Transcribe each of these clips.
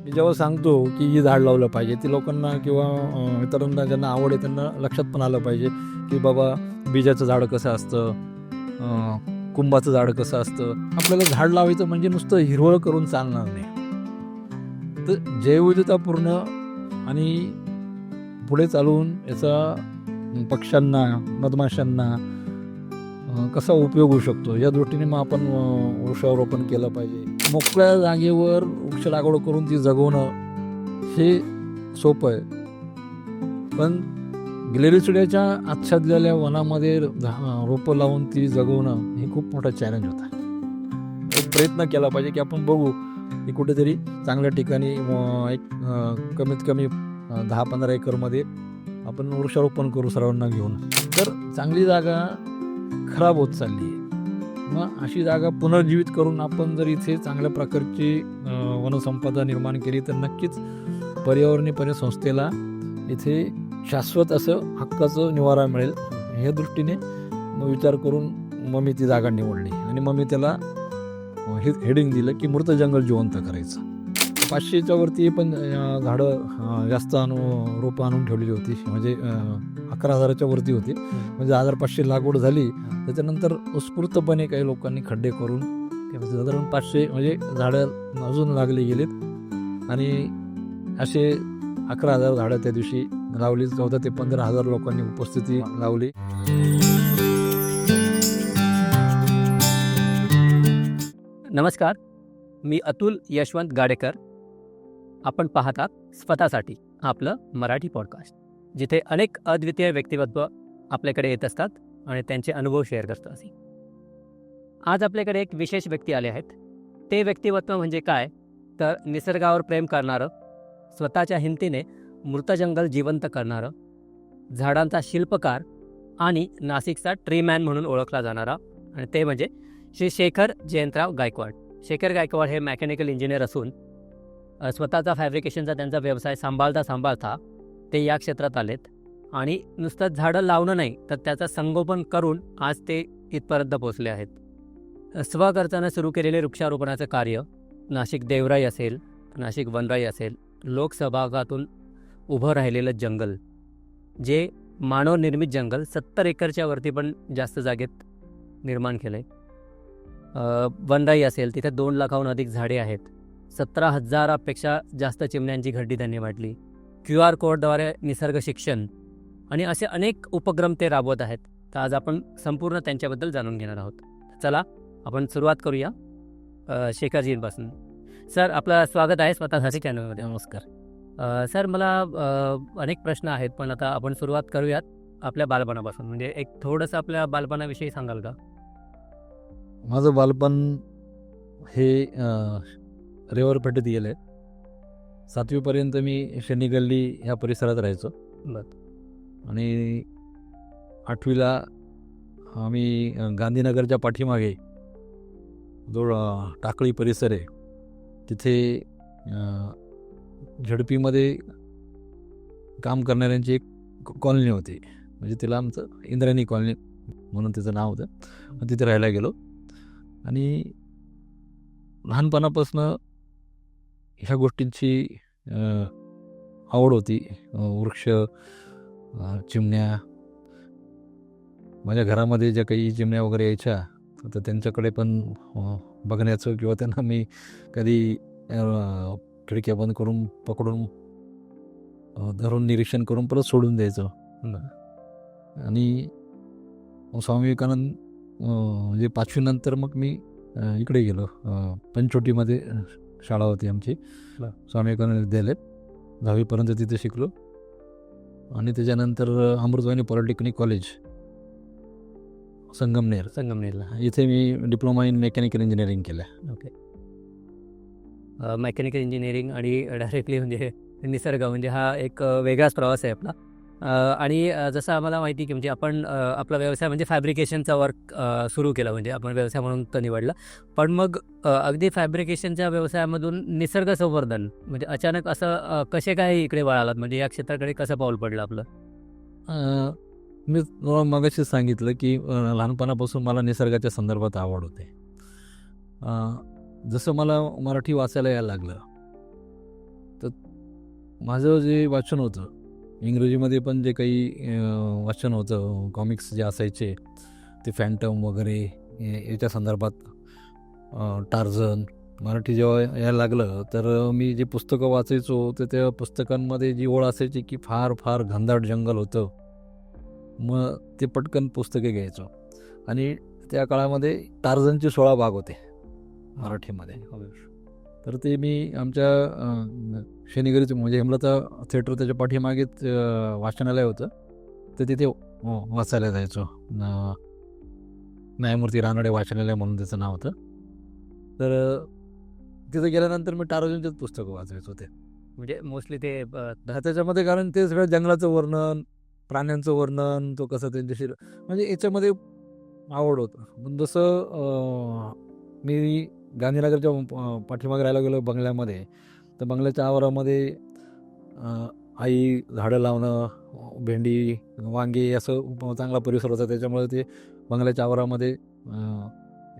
मी जेव्हा सांगतो की ही झाड लावलं पाहिजे, ती लोकांना किंवा इतरांना ज्यांना आवड आहे त्यांना लक्षात पण आलं पाहिजे की बाबा बीजाचं झाड कसं असतं, कुंभाचं झाड कसं असतं. आपल्याला झाड लावायचं म्हणजे नुसतं हिरवळ करून चालणार नाही. तर जैवविविधतापूर्ण आणि पुढे चालून याचा पक्ष्यांना, मधमाशांना कसा उपयोग होऊ शकतो या दृष्टीने मग आपण वृक्षारोपण केलं पाहिजे. मोकळ्या जागेवर वृक्ष लागवड करून ती जगवणं हे सोपं आहे, पण गिलेरी चिड्याच्या आच्छादलेल्या वनामध्ये रोपं लावून ती जगवणं हे खूप मोठा चॅलेंज होता. एक प्रयत्न केला पाहिजे की आपण बघू की कुठेतरी चांगल्या ठिकाणी एक कमीत कमी 10-15 एकरमध्ये आपण वृक्षारोपण करू सर्वांना घेऊन. तर चांगली जागा खराब होत चालली आहे. मग अशी जागा पुनर्जीवित करून आपण जर इथे चांगल्या प्रकारची वनसंपदा निर्माण केली तर नक्कीच पर्यावरणीय परिसंस्थेला इथे शाश्वत असं हक्काचं निवारा मिळेल. ह्या दृष्टीने मग विचार करून मग मी ती जागा निवडली आणि मग मी त्याला हेडिंग दिलं की मृत जंगल जिवंत करायचं. 500च्या वरती पण झाडं जास्त रोपं आणून ठेवलेली होती, म्हणजे 11,000च्या वरती होती. म्हणजे 1,500 लागवड झाली. त्याच्यानंतर उत्स्फूर्तपणे काही लोकांनी खड्डे करून साधारण 500 म्हणजे झाडं अजून लागले गेलेत आणि असे 11,000 झाडं त्या दिवशी लावली. 14,000 ते 15,000 लोकांनी उपस्थिती लावली. नमस्कार, मी अतुल यशवंत गाडेकर. आपण पाहतात स्वतःसाठी आपलं मराठी पॉडकास्ट, जिथे अनेक अद्वितीय व्यक्तिमत्व आपल्याकडे येत असतात आणि त्यांचे अनुभव शेअर करत असतात. आज आपल्याकडे एक विशेष व्यक्ती आले आहेत. ते व्यक्तिमत्व म्हणजे काय तर निसर्गावर प्रेम करणारं, स्वतःच्या हिमतीने मृत जंगल जिवंत करणारं, झाडांचा शिल्पकार आणि नाशिकचा ट्रीमॅन म्हणून ओळखला जाणारा, आणि ते म्हणजे श्री शेखर जयंतराव गायकवाड. शेखर गायकवाड हे मेकॅनिकल इंजिनियर असून स्वतःचा फॅब्रिकेशनचा त्यांचा व्यवसाय सांभाळता ते या क्षेत्रात आलेत आणि नुसतं झाडं लावणं नाही तर त्याचं संगोपन करून आज ते इथपर्यंत पोहोचले आहेत. स्वखर्चानं सुरू केलेले वृक्षारोपणाचं कार्य, नाशिक देवराई असेल, नाशिक वनराई असेल, लोकसहभागातून उभं राहिलेलं जंगल, जे मानवनिर्मित जंगल 70 एकरच्या वरती पण जास्त जागेत निर्माण केलं आहे. वनराई असेल, तिथे 2 लाखाहून अधिक झाडे आहेत. 17,000पेक्षा जास्त चिमण्यांची घड्डी त्यांनी वाटली. QR कोडद्वारे निसर्ग शिक्षण आणि असे अनेक उपक्रम ते राबवत आहेत. तर आज आपण संपूर्ण त्यांच्याबद्दल जाणून घेणार आहोत. चला आपण सुरुवात करूया शेखरजींपासून. सर, आपलं स्वागत आहे स्वतःसाठी चॅनलमध्ये. नमस्कार. सर, मला अनेक प्रश्न आहेत, पण आता आपण सुरुवात करूयात आपल्या बालपणापासून. म्हणजे एक थोडंसं आपल्या बालपणाविषयी सांगाल का? माझं बालपण हे रेवरपेठेत गेलं आहे. 7वीपर्यंत मी शनी गल्ली ह्या परिसरात राहायचो. आणि 8वीला आम्ही गांधीनगरच्या पाठीमागे जो टाकळी परिसर आहे तिथे झडपीमध्ये काम करणाऱ्यांची एक कॉलनी होती. म्हणजे तिला आमचं इंद्रायणी कॉलनी म्हणून तिचं नाव होतं. तिथे राहायला गेलो आणि लहानपणापासनं ह्या गोष्टींची आवड होती. वृक्ष, चिमण्या. माझ्या घरामध्ये ज्या काही चिमण्या वगैरे यायच्या तर त्यांच्याकडे पण बघण्याचं किंवा त्यांना मी कधी खिडक्या बंद करून पकडून धरून निरीक्षण करून परत सोडून द्यायचं. आणि स्वामी विवेकानंद म्हणजे 5वी नंतर मग मी इकडे गेलो. पंचवटीमध्ये शाळा होती आमची, स्वामी विवेकानंद विद्यालयात. 10वीपर्यंत तिथे शिकलो आणि त्याच्यानंतर अमृतवाणी पॉलिटेक्निक कॉलेज संगमनेरला इथे मी डिप्लोमा इन मेकॅनिकल इंजिनिअरिंग केलं. ओके. मेकॅनिकल इंजिनिअरिंग आणि डायरेक्टली म्हणजे निसर्ग, म्हणजे हा एक वेगळाच प्रवास आहे आपला. आणि जसं आम्हाला माहिती की म्हणजे आपण आपला व्यवसाय म्हणजे फॅब्रिकेशनचा वर्क सुरू केला, म्हणजे आपण व्यवसाय म्हणून तर निवडला. पण मग अगदी फॅब्रिकेशनच्या व्यवसायामधून निसर्ग संवर्धन म्हणजे अचानक असं कसे काय इकडे वळालात, म्हणजे या क्षेत्राकडे कसं पाऊल पडलं आपलं? मी मगाशी सांगितलं की लहानपणापासून मला निसर्गाच्या संदर्भात आवड होते. जसं मला मराठी वाचायला यायला लागलं तर माझं जे वाचन होतं इंग्रजीमध्ये पण जे काही वाचन होतं, कॉमिक्स जे असायचे ते फॅन्टम वगैरे याच्या संदर्भात, टार्झन, मराठी जेव्हा यायला लागलं तर मी जे पुस्तकं वाचायचो तर त्या पुस्तकांमध्ये जी ओळ असायची की फार फार घनदाट जंगल होतं, मग ते पटकन पुस्तके घ्यायचो. आणि त्या काळामध्ये टार्झनचे 16 भाग होते मराठीमध्ये. तर ते मी आमच्या शनिगरीचं म्हणजे हेमलता थिएटर त्याच्या पाठीमागेच वाचनालय होतं, तर तिथे वाचायला जायचो. न्यायमूर्ती रानडे वाचनालय म्हणून त्याचं नाव होतं. तर तिथं गेल्यानंतर मी टार्झनचेच पुस्तकं वाचायचो ते. म्हणजे मोस्टली ते त्याच्यामध्ये कारण ते सगळं जंगलाचं वर्णन, प्राण्यांचं वर्णन, तो कसं त्यांच्याशी म्हणजे याच्यामध्ये आवड होतं. पण जसं मी गांधीनगरच्या पाठीमागे राहायला गेलो बंगल्यामध्ये, तर बंगल्याच्या आवारामध्ये आई झाडं लावणं, भेंडी, वांगी असं चांगला परिसर होता. त्याच्यामुळे ते बंगल्याच्या आवारामध्ये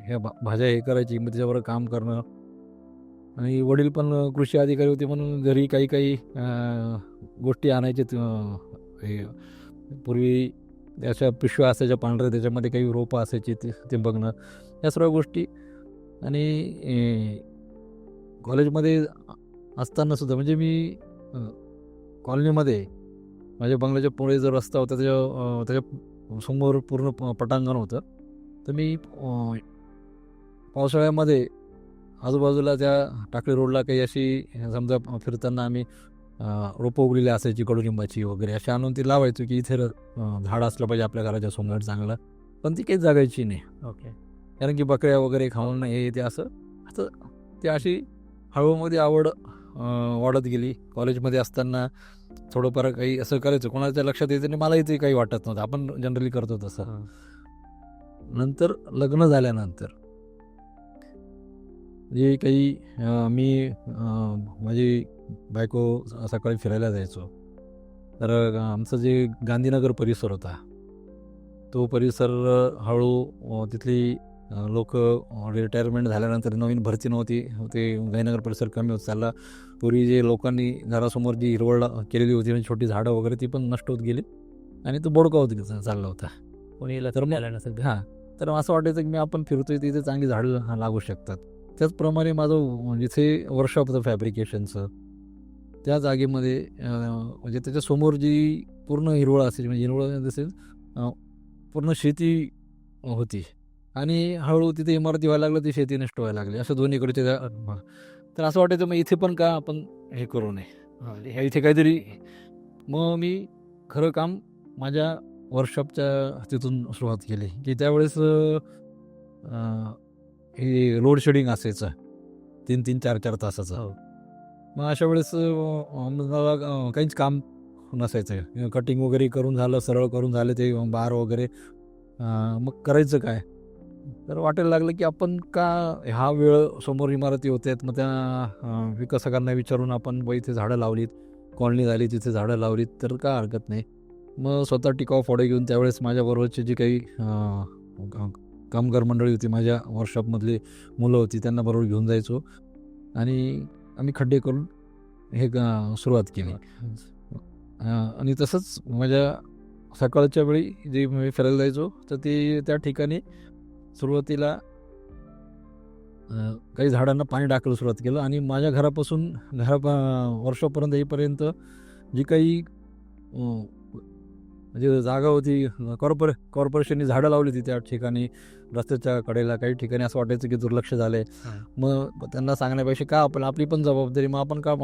ह्या भाज्या हे करायची, मग त्याच्यावर काम करणं. आणि वडील पण कृषी अधिकारी होते म्हणून घरी काही काही गोष्टी आणायचे. हे पूर्वी अशा पिशव्या असायच्या पांढऱ्या, त्याच्यामध्ये काही रोपं असायची, ते बघणं, या सर्व गोष्टी. आणि कॉलेजमध्ये असताना सुद्धा म्हणजे मी कॉलनीमध्ये माझ्या बंगल्याच्या पुढे जो रस्ता होता त्याच्या समोर पूर्ण पटांगण होतं. तर मी पावसाळ्यामध्ये आजूबाजूला त्या टाकळी रोडला काही अशी समजा फिरताना आम्ही रोपं उगलेली असायची कडुलिंबाची वगैरे, अशी आणून ती लावायचो की इथे झाड असलं पाहिजे आपल्या घराच्या समोर चांगलं. पण ती काही जागायची नाही. ओके. कारण की बकऱ्या वगैरे खाऊन हे ते असं ती अशी हळूमध्ये आवड वाढत गेली. कॉलेजमध्ये असताना थोडंफार काही असं करायचं, कोणाच्या लक्षात यायचं नाही, मलाही ते काही वाटत नव्हतं, आपण जनरली करतो तसं. नंतर लग्न झाल्यानंतर जे काही मी माझी बायको सकाळी फिरायला जायचो, तर आमचं जे गांधीनगर परिसर होता तो परिसर हळू तिथली लोक रिटायरमेंट झाल्यानंतर नवीन भरती नव्हती, ते गांधीनगर परिसर कमी होत चालला. पूर्वी जे लोकांनी घरासमोर जी हिरवळ केलेली होती म्हणजे छोटी झाडं वगैरे, ती पण नष्ट होत गेली आणि तो बोडका होत चालला होता. कोणी तर मग नसेल तर असं वाटायचं की मी आपण फिरतोय तिथे चांगली झाडं लागू शकतात. त्याचप्रमाणे माझं जिथे वर्कशॉप होतं फॅब्रिकेशनचं, त्या जागेमध्ये म्हणजे त्याच्यासमोर जी पूर्ण हिरवळ असायची, म्हणजे हिरवळ दिसेल पूर्ण शेती होती. आणि हळू तिथे इमारती व्हायला लागल्या, ती शेती नष्ट व्हायला लागली, असं दोन्हीकडे. तर असं वाटायचं मग इथे पण का आपण हे करू नये, ह्या इथे काहीतरी. मग मी खरं काम माझ्या वर्कशॉपच्या तिथून सुरुवात केली की त्यावेळेस हे लोड शेडिंग असायचं 3-3, 4-4 तासाचं. मग अशा वेळेस मला काहीच काम नसायचं. कटिंग वगैरे करून झालं, सरळ करून झाले ते बार वगैरे, मग करायचं काय. तर वाटायला लागलं की आपण का हा वेळ समोर इमारती होत आहेत, मग त्या विकसकांना विचारून आपण इथे झाडं लावलीत, कॉलनी झाली तिथे झाडं लावलीत तर का हरकत नाही. मग स्वतः टिकाऊ फळे घेऊन त्यावेळेस माझ्याबरोबरची जी काही कामगार मंडळी होती, माझ्या वर्कशॉपमधली मुलं होती, त्यांना बरोबर घेऊन जायचो आणि आम्ही खड्डे करून हे सुरुवात केली. आणि तसंच माझ्या सकाळच्या वेळी जे मी फिरायला जायचो तर ते त्या ठिकाणी सुरुवातीला काही झाडांना पाणी टाकायला सुरुवात केलं. आणि माझ्या घरापासून वर्कशॉपपर्यंत येईपर्यंत जी काही म्हणजे जागा होती, कॉर्पोरेशनने झाडं लावली होती त्या ठिकाणी, रस्त्याच्या कडेला. काही ठिकाणी असं वाटायचं की दुर्लक्ष झालंय. मग त्यांना सांगण्यापेक्षा का आपली पण जबाबदारी, मग आपण का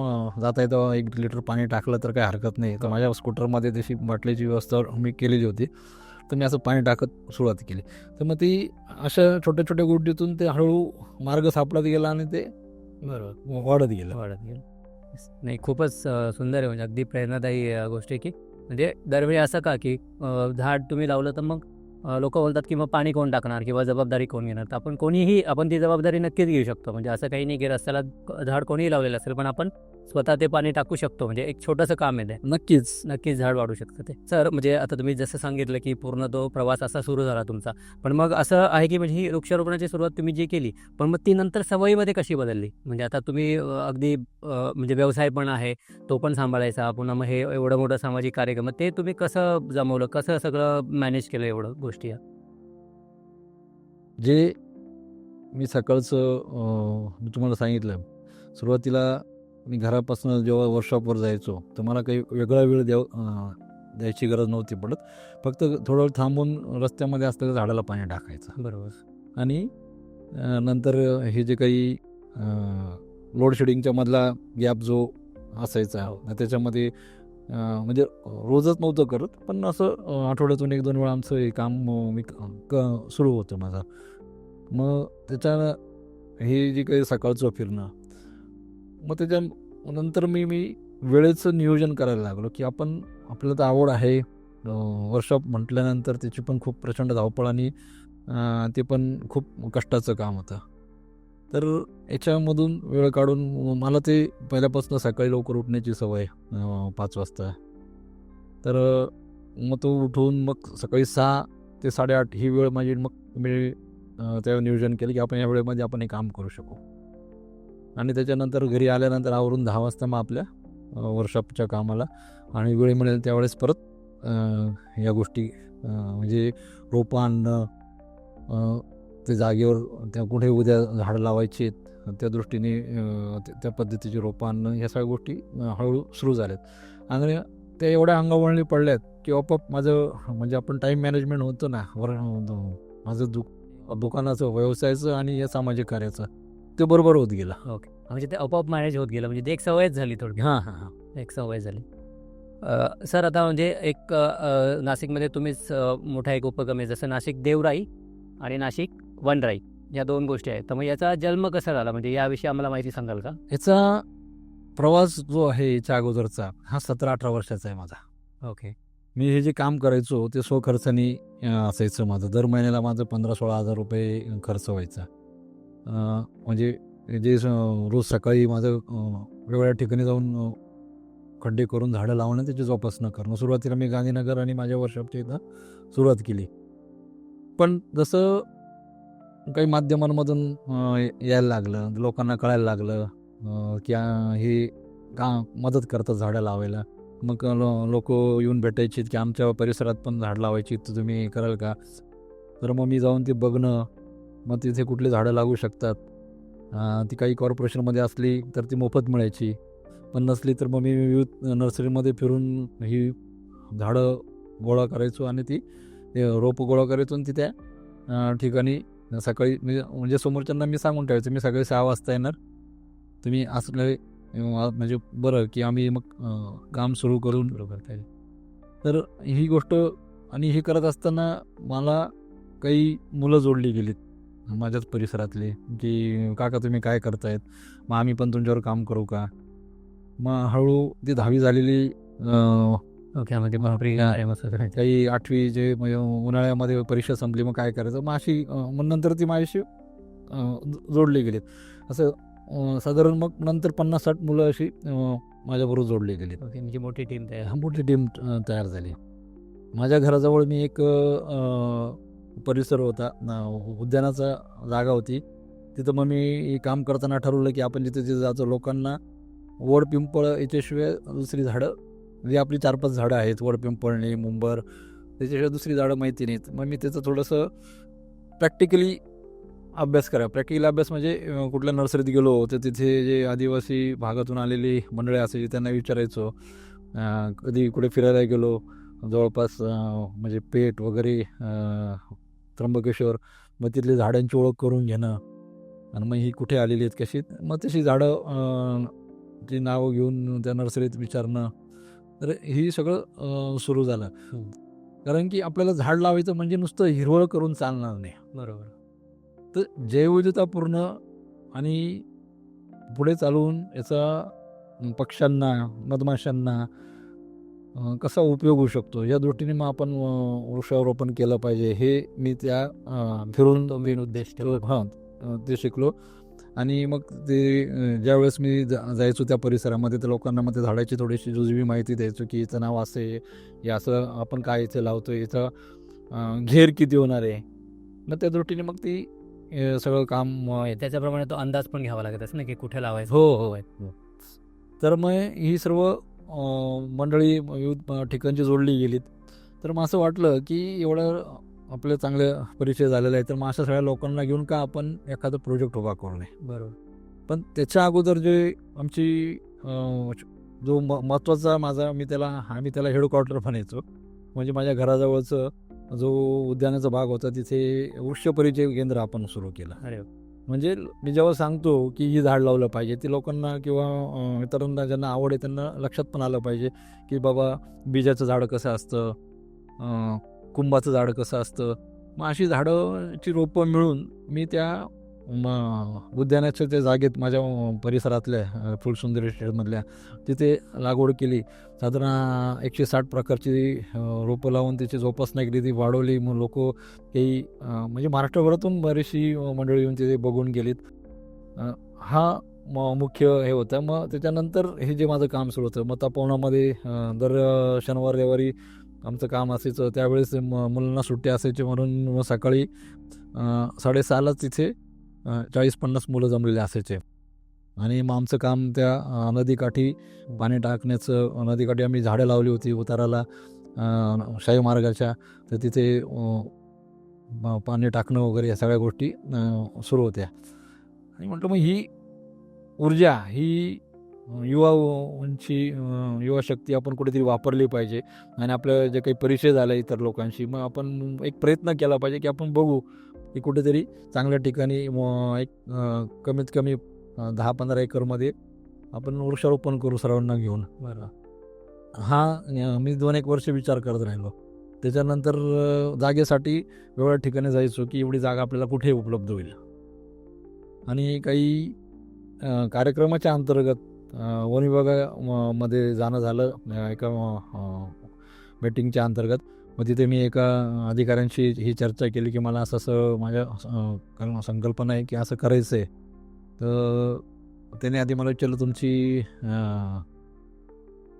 जाता येतं 1 लिटर पाणी टाकलं तर काही हरकत नाही. तर माझ्या स्कूटरमध्ये तशी बाटलीची व्यवस्था मी केलेली होती, तर मी असं पाणी टाकत सुरुवात केली. तर मग ती अशा छोट्या छोट्या गोष्टीतून ते हळू मार्ग सापडत गेला आणि ते बरोबर वाढत गेलं. नाही, खूपच सुंदर आहे. म्हणजे अगदी प्रेरणादायी गोष्ट आहे की म्हणजे दरवेळी असं का की झाड तुम्ही लावलं तर मग लोक बोलतात की मग पाणी कोण टाकणार किंवा जबाबदारी कोण घेणार. तर आपण ती जबाबदारी नक्कीच घेऊ शकतो. म्हणजे असं काही नाही की रस्त्याला झाड कोणीही लावलेलं असेल, पण आपण स्वतः ते पाणी टाकू शकतो, म्हणजे एक छोटंसं काम आहे ते. नक्कीच झाड वाढू शकतं ते. सर, म्हणजे आता तुम्ही जसं सांगितलं की पूर्ण तो प्रवास असा सुरू झाला तुमचा. पण मग असं आहे की म्हणजे ही वृक्षारोपणाची सुरुवात तुम्ही जी केली, पण मग ती नंतर सवयीमध्ये कशी बदलली? म्हणजे आता तुम्ही अगदी म्हणजे व्यवसाय पण आहे, तो पण सांभाळायचा. पुन्हा मग हे एवढं मोठं सामाजिक कार्यक्रम, मग ते तुम्ही कसं जमवलं? कसं सगळं मॅनेज केलं एवढं गोष्टी या? जे मी सकाळचं मी तुम्हाला सांगितलं, सुरुवातीला मी घरापासून जेव्हा वर्कशॉपवर जायचो, तर मला काही वेगळा वेळ द्यायची गरज नव्हती पडत. फक्त थोडं वेळ थांबून रस्त्यामध्ये असलेल्या झाडाला पाणी टाकायचं. बरोबर. आणि नंतर हे जे काही लोड शेडिंगच्या मधला गॅप जो असायचा, त्याच्यामध्ये म्हणजे रोजच नव्हतं करत, पण असं आठवड्यातून 1-2 वेळा आमचं हे काम मी सुरू होतं माझं. मग त्याच्या हे जे काही सकाळचं फिरणं, मग त्याच्यानंतर मी वेळेचं नियोजन करायला लागलो, की आपल्याला तर आवड आहे. वर्कशॉप म्हटल्यानंतर त्याची पण खूप प्रचंड धावपळ आणि ते पण खूप कष्टाचं काम होतं. तर याच्यामधून वेळ काढून मला ते पहिल्यापासून सकाळी लवकर उठण्याची सवय 5 वाजता. तर मग तो उठून मग सकाळी 6 ते 8:30 ही वेळ माझी. मग मी त्यावर नियोजन केलं की आपण या वेळेमध्ये आपण हे काम करू शकू. आणि त्याच्यानंतर घरी आल्यानंतर आवरून 10 वाजता मग आपल्या वर्कशॉपच्या कामाला, आणि वेळ मिळेल त्यावेळेस परत या गोष्टी म्हणजे रोपं आणणं, ते जागेवर त्या कुठे उद्या झाडं लावायची आहेत त्या दृष्टीने त्या पद्धतीची रोपं आणणं, ह्या सगळ्या गोष्टी हळूहळू सुरू झाल्यात. आणि त्या एवढ्या अंगवळणी पडल्यात की आपोआप माझं म्हणजे आपण टाईम मॅनेजमेंट होतं ना, माझं दुकानाचं, व्यवसायाचं आणि या सामाजिक कार्याचं, ते बरोबर होत गेलं. ओके. म्हणजे ते आपोआप मॅनेज होत गेलं, म्हणजे ते एक सवयच झाली थोडी. एक सवय झाली. सर, आता म्हणजे एक नाशिकमध्ये तुम्हीच मोठा एक उपक्रम आहे, जसं नाशिक देवराई आणि नाशिक वनराई, या 2 गोष्टी आहेत. तर मग याचा जन्म कसा झाला, म्हणजे याविषयी आम्हाला माहिती सांगाल का? याचा प्रवास जो आहे याच्या अगोदरचा, हा 17-18 वर्षाचा आहे माझा. ओके. मी हे जे काम करायचो ते स्वखर्चानी असायचं माझं. दर महिन्याला माझं 15-16 हजार रुपये खर्च व्हायचा. म्हणजे जे रोज सकाळी माझं वेगवेगळ्या ठिकाणी जाऊन खड्डे करून झाडं लावणं, त्याची जोपासना करणं. सुरुवातीला मी गांधीनगर आणि माझ्या वर्कशॉपच्या इथं सुरुवात केली. पण जसं काही माध्यमांमधून यायला लागलं, लोकांना कळायला लागलं की हे का मदत करतात झाडं लावायला. मग लोक येऊन भेटायचे की आमच्या परिसरात पण झाड लावायची, तर तुम्ही कराल का? तर मग मी जाऊन ते बघणं, मग तिथे कुठले झाडं लागू शकतात. ती काही कॉर्पोरेशनमध्ये असली तर ती मोफत मिळायची, पण नसली तर मग मी विविध नर्सरीमध्ये फिरून ही झाडं गोळा करायचो आणि ती रोपं गोळा करायचो. आणि ती त्या ठिकाणी सकाळी म्हणजे समोरच्यांना मी सांगून ठेवायचं, मी सकाळी 6 वाजता येणार, तुम्ही असले म्हणजे बरं की आम्ही मग काम सुरू करून. बरोबर. तर ही गोष्ट, आणि हे करत असताना मला काही मुलं जोडली गेलीत माझ्याच परिसरातले, की काका तुम्ही काय करतायत, मग आम्ही पण तुमच्यावर काम करू का? मग हळू ती 10वी झालेली ओके. म्हणजे काही 8वी जे उन्हाळ्यामध्ये परीक्षा संपली, मग काय करायचं, मग अशी मग नंतर ती माझ्याशी जोडली गेलीत. असं साधारण मग नंतर 50-60 मुलं अशी माझ्याबरोबर जोडली गेली. ओके. म्हणजे मोठी टीम तयार. मोठी टीम तयार झाली. माझ्या घराजवळ मी एक परिसर होता, उद्यानाचा जागा होती, तिथं मग मी काम करताना ठरवलं की आपण जिथे जातो लोकांना वड पिंपळ याच्याशिवाय दुसरी झाडं, जी आपली 4-5 झाडं आहेत, वड पिंपळणे, मुंबर, त्याच्याशिवाय दुसरी झाडं माहिती नाहीत. मग मी त्याचं थोडंसं प्रॅक्टिकली अभ्यास करा. प्रॅक्टिकल अभ्यास म्हणजे कुठल्या नर्सरीत गेलो तर तिथे जे आदिवासी भागातून आलेली मंडळी असायची त्यांना विचारायचो. कधी कुठे फिरायला गेलो जवळपास म्हणजे पेठ वगैरे, त्र्यंबकेश्वर, मग तिथली झाडांची ओळख करून घेणं, आणि मग ही कुठे आलेली आहेत कशी, मग तशी झाडं ची नावं घेऊन त्या नर्सरीत विचारणं. तर ही सगळं सुरू झालं. कारण की आपल्याला झाड लावायचं म्हणजे नुसतं हिरवळ करून चालणार नाही. बरोबर. तर जैवविविधतापूर्ण आणि पुढे चालून याचा पक्ष्यांना, मधमाशांना कसा उपयोग होऊ शकतो, या दृष्टीने मग आपण वृक्षारोपण केलं पाहिजे, हे मी त्या फिरून तो मेन उद्देश ते शिकलो. आणि मग ते ज्यावेळेस मी जायचो त्या परिसरामध्ये तर लोकांना मग त्या झाडाची थोडीशी जुजवी माहिती द्यायचो की इथं नाव असं आहे, हे असं आपण काय इथे लावतो, इथं घेर किती होणार आहे. मग त्या दृष्टीने मग ती सगळं काम त्याच्याप्रमाणे तो अंदाज पण घ्यावा लागत असेल ना की कुठे लावायचं. हो. तर मग ही सर्व मंडळी विविध ठिकाणची जोडली गेलीत. तर मग असं वाटलं की एवढं आपलं चांगलं परिचय झालेला आहे, तर मग अशा सगळ्या लोकांना घेऊन का आपण एखादा प्रोजेक्ट उभा करू नये. बरोबर. पण त्याच्या अगोदर जे आमची जो महत्त्वाचा आम्ही त्याला हेडक्वार्टर म्हणायचो. म्हणजे माझ्या घराजवळचं जो उद्यानाचा भाग होता तिथे वृक्ष परिचय केंद्र आपण सुरू केलं. अरे वा. म्हणजे मी जेव्हा सांगतो की ही झाड लावलं पाहिजे, ती लोकांना किंवा इतरांना ज्यांना आवड आहे त्यांना लक्षात पण आलं पाहिजे की बाबा बीजाचं झाड कसं असतं, कुंभाचं झाड कसं असतं. मग अशी झाडाची रोपं मिळून मी त्या उद्यानाच्या त्या जागेत माझ्या परिसरातल्या फुलसुंदरी स्टेटमधल्या तिथे लागवड केली. साधारण 160 प्रकारची रोपं लावून त्याची जोपासना केली, ती वाढवली. मग लोक काही म्हणजे महाराष्ट्रभरातून बरीचशी मंडळी येऊन तिथे बघून गेलीत. हा मुख्य हे होतं. मग त्याच्यानंतर हे जे माझं काम सुरू होतं, मग तपोवनामध्ये दर शनिवार रविवारी आमचं काम असायचं. त्यावेळेस मुलांना सुट्ट्या असायची म्हणून मग सकाळी 6:30लाच तिथे 40-50 मुलं जमलेले असायचे. आणि मग आमचं काम त्या नदीकाठी पाणी टाकण्याचं. नदीकाठी आम्ही झाडं लावली होती उताराला शाही मार्गाच्या, तर तिथे पाणी टाकणं वगैरे या सगळ्या गोष्टी सुरू होत्या. आणि म्हटलं मग ही ऊर्जा, ही युवा शक्ती आपण कुठेतरी वापरली पाहिजे. आणि आपलं जे काही परिचय झाला इतर लोकांशी, मग आपण एक प्रयत्न केला पाहिजे की आपण बघू की कुठेतरी चांगल्या ठिकाणी एक कमीत कमी 10-15 एकरमध्ये आपण वृक्षारोपण करू सर्वांना घेऊन. बरं. हा मी 2-1 वर्ष विचार करत राहिलो. त्याच्यानंतर जागेसाठी वेगळ्या ठिकाणी जायचो की एवढी जागा आपल्याला कुठे उपलब्ध होईल. आणि काही कार्यक्रमाच्या अंतर्गत वन विभागामध्ये जाणं झालं एका मीटिंगच्या अंतर्गत. मग तिथे मी एका अधिकाऱ्यांशी ही चर्चा केली की मला असं माझ्या संकल्पना आहे की असं करायचं आहे. तर त्याने आधी मला विचारलं, तुमची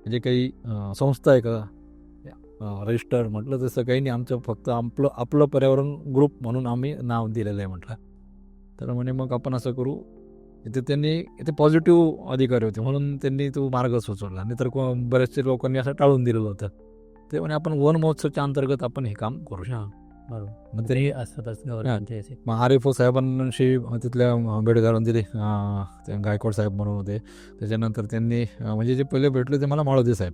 जे काही संस्था आहे का रजिस्टर? म्हटलं तसं काही नाही, आमचं फक्त आपलं पर्यावरण ग्रुप म्हणून आम्ही नाव दिलेलं आहे म्हटलं. तर म्हणे मग आपण असं करू. इथे पॉझिटिव्ह अधिकारी होते म्हणून त्यांनी तो मार्ग सुचवला, नाही तर बरेचसे लोकांनी असं टाळून दिलेलं होतं. ते म्हणे आपण वन महोत्सवच्या अंतर्गत आपण हे काम करू शकतो. बरोबर. मग तरी असतातच मग RFO साहेबांशी तिथल्या भेट घालून दिली. ते गायकवाड साहेब म्हणून होते. त्याच्यानंतर त्यांनी म्हणजे जे पहिले भेटले ते मला माळोदे साहेब.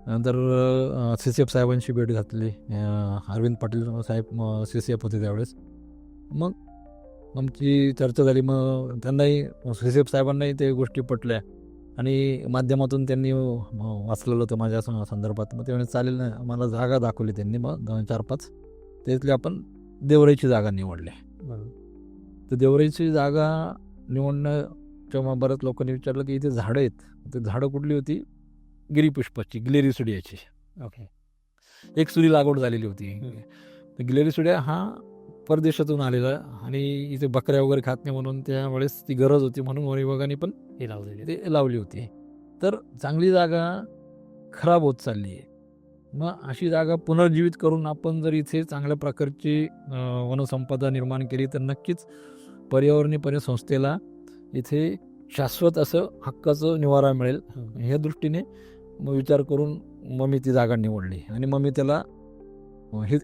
नंतर CCF साहेबांशी भेट घातली. अरविंद पाटील साहेब CCF होते त्यावेळेस. मग आमची चर्चा झाली. मग त्यांनाही CCF साहेबांनाही ते गोष्टी पटल्या आणि माध्यमातून त्यांनी वाचलेलं होतं माझ्या संदर्भात. मग ते म्हणे चालेल ना. मला जागा दाखवली त्यांनी. मग 4-5 त्यातली आपण देवराईची जागा निवडली. तर देवराईची जागा निवडणं तेव्हा बऱ्याच लोकांनी विचारलं की इथे झाडं आहेत. ते झाडं कुठली होती? गिरीपुष्पाची, ग्लेरिसिडियाची. ओके. एक सुरी लागवड झालेली होती. तर ग्लेरिसिडिया हा परदेशातून आलेला आणि इथे बकऱ्या वगैरे खात नाही म्हणून त्यावेळेस ती गरज होती म्हणून वन विभागाने पण हे लावलेली ते लावली होती. तर चांगली जागा खराब होत चालली आहे. मग अशी जागा पुनर्जीवित करून आपण जर इथे चांगल्या प्रकारची वनसंपदा निर्माण केली तर नक्कीच पर्यावरणीय संस्थेला इथे शाश्वत असं हक्काचं निवारा मिळेल. ह्या दृष्टीने मग विचार करून मग मी ती जागा निवडली. आणि मग मी त्याला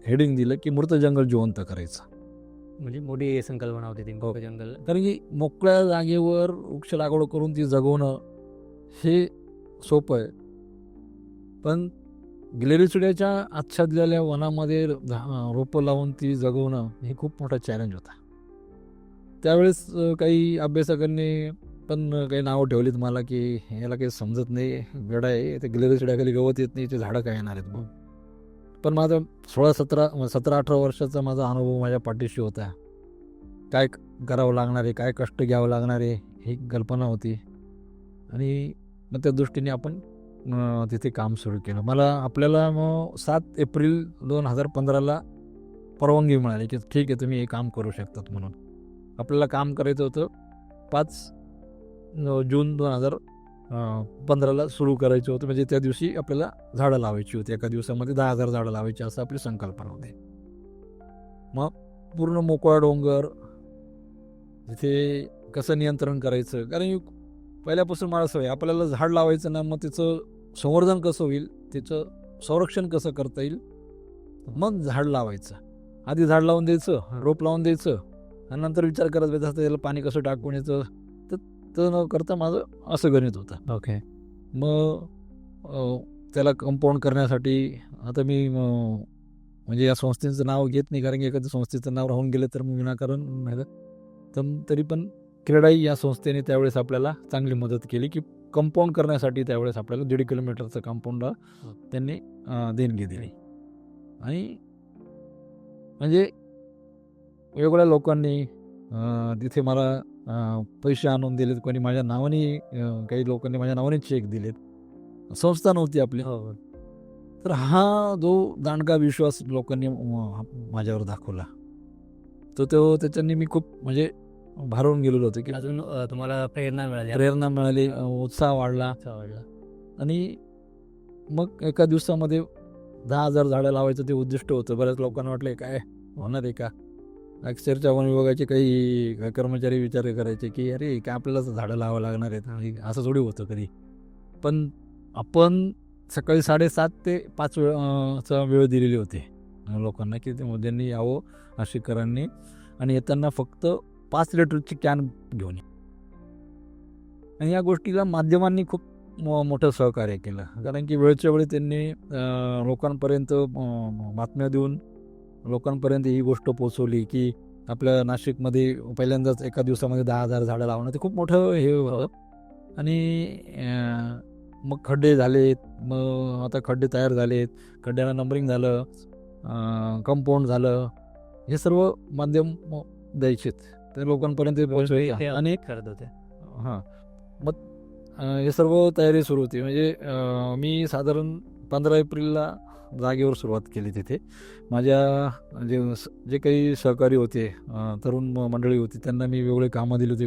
हेडिंग दिलं की मृत जंगल जिवंत करायचं. म्हणजे मोठी संकल्पना होती ती मोकळं जंगल. कारण की मोकळ्या जागेवर वृक्ष लागवड करून ती जगवणं हे सोपं आहे. पण ग्लेरिसिडियाच्या आच्छादलेल्या वनामध्ये रोपं लावून ती जगवणं हे खूप मोठा चॅलेंज होता. त्यावेळेस काही अभ्यासकांनी पण काही नावं ठेवलीत मला की याला काही समजत नाही, वेडा आहे, ते ग्लेरिसिडियाखाली गवत येत नाही, ते झाडं काय येणार आहेत. पण माझा 17-18 वर्षाचा माझा अनुभव माझ्या पाठीशी होता. काय करावं लागणार आहे, काय कष्ट घ्यावं लागणार आहे ही कल्पना होती. आणि मग त्या दृष्टीने आपण तिथे काम सुरू केलं. आपल्याला मग 7 एप्रिल 2015ला परवानगी मिळाली की ठीक आहे तुम्ही हे काम करू शकतात म्हणून. आपल्याला काम करायचं होतं जून 2015ला सुरू करायचं होतं. म्हणजे त्या दिवशी आपल्याला झाडं लावायची होती. एका दिवसामध्ये 10,000 झाडं लावायची असं आपली संकल्पना होती. मग पूर्ण मोकळा डोंगर, तिथे कसं नियंत्रण करायचं, कारण पहिल्यापासून मला सवय, आपल्याला झाड लावायचं ना, मग त्याचं संवर्धन कसं होईल, त्याचं संरक्षण कसं करता येईल, मग झाड लावायचं. आधी झाड लावून द्यायचं, रोप लावून द्यायचं, आणि नंतर विचार करत बसायचं त्याला पाणी कसं टाकून यायचं. तर न करता माझं असं गणित होतं. ओके. मग त्याला कंपाऊंड करण्यासाठी आता मी म्हणजे या संस्थेचं नाव घेत नाही, कारण की एखाद्या संस्थेचं नाव राहून गेलं तर मग विनाकारण नाही. तर तरी पण क्रेडाई या संस्थेने त्यावेळेस आपल्याला चांगली मदत केली, की कंपाऊंड करण्यासाठी त्यावेळेस आपल्याला 1.5 किलोमीटरचं कंपाऊंडला त्यांनी देणगी दिली. आणि म्हणजे वेगवेगळ्या लोकांनी तिथे मला पैसे आणून दिलेत, कोणी माझ्या नावाने, काही लोकांनी माझ्या नावाने चेक दिलेत. संस्था नव्हती आपली. तर हा जो दांडगा विश्वास लोकांनी माझ्यावर दाखवला, तो त्याच्याने मी खूप म्हणजे भारावून गेलेलो होतो, की अजून तुम्हाला प्रेरणा मिळाली, उत्साह वाढला. आणि मग एका दिवसामध्ये 10,000 झाडं लावायचं ते उद्दिष्ट होतं. बऱ्याच लोकांना वाटलं काय होणार आहे का. अक्षरशः वन विभागाचे काही कर्मचारी विचार करायचे, की अरे काय आपल्याला झाडं लावावं लागणार आहेत, आणि असं थोडी होतं कधी. पण आपण सकाळी 7:30 ते 5 चा वेळ दिलेली होती लोकांना, की त्यांनी यावं नाशिककरांनी, आणि येताना फक्त 5 लिटरची कॅन घेऊन ये. आणि या गोष्टीला माध्यमांनी खूप मोठं सहकार्य केलं, कारण की वेळच्या वेळी त्यांनी लोकांपर्यंत बातम्या देऊन लोकांपर्यंत ही गोष्ट पोचवली, की आपल्या नाशिकमध्ये पहिल्यांदाच एका दिवसामध्ये 10,000 झाडं लावणं ते खूप मोठं हे होतं. आणि मग खड्डे झालेत, मग आता खड्डे तयार झालेत, खड्ड्यांना नंबरिंग झालं, कंपाऊंड झालं, हे सर्व माध्यम द्यायचेत ते लोकांपर्यंत पोहोचले. आणि करत होते. हां, मग हे सर्व तयारी सुरू होती. म्हणजे मी साधारण 15 एप्रिलला जागेवर सुरुवात केली. तिथे माझ्या जे काही सहकारी होते, तरुण मंडळी होती, त्यांना मी वेगवेगळे कामं दिली होती.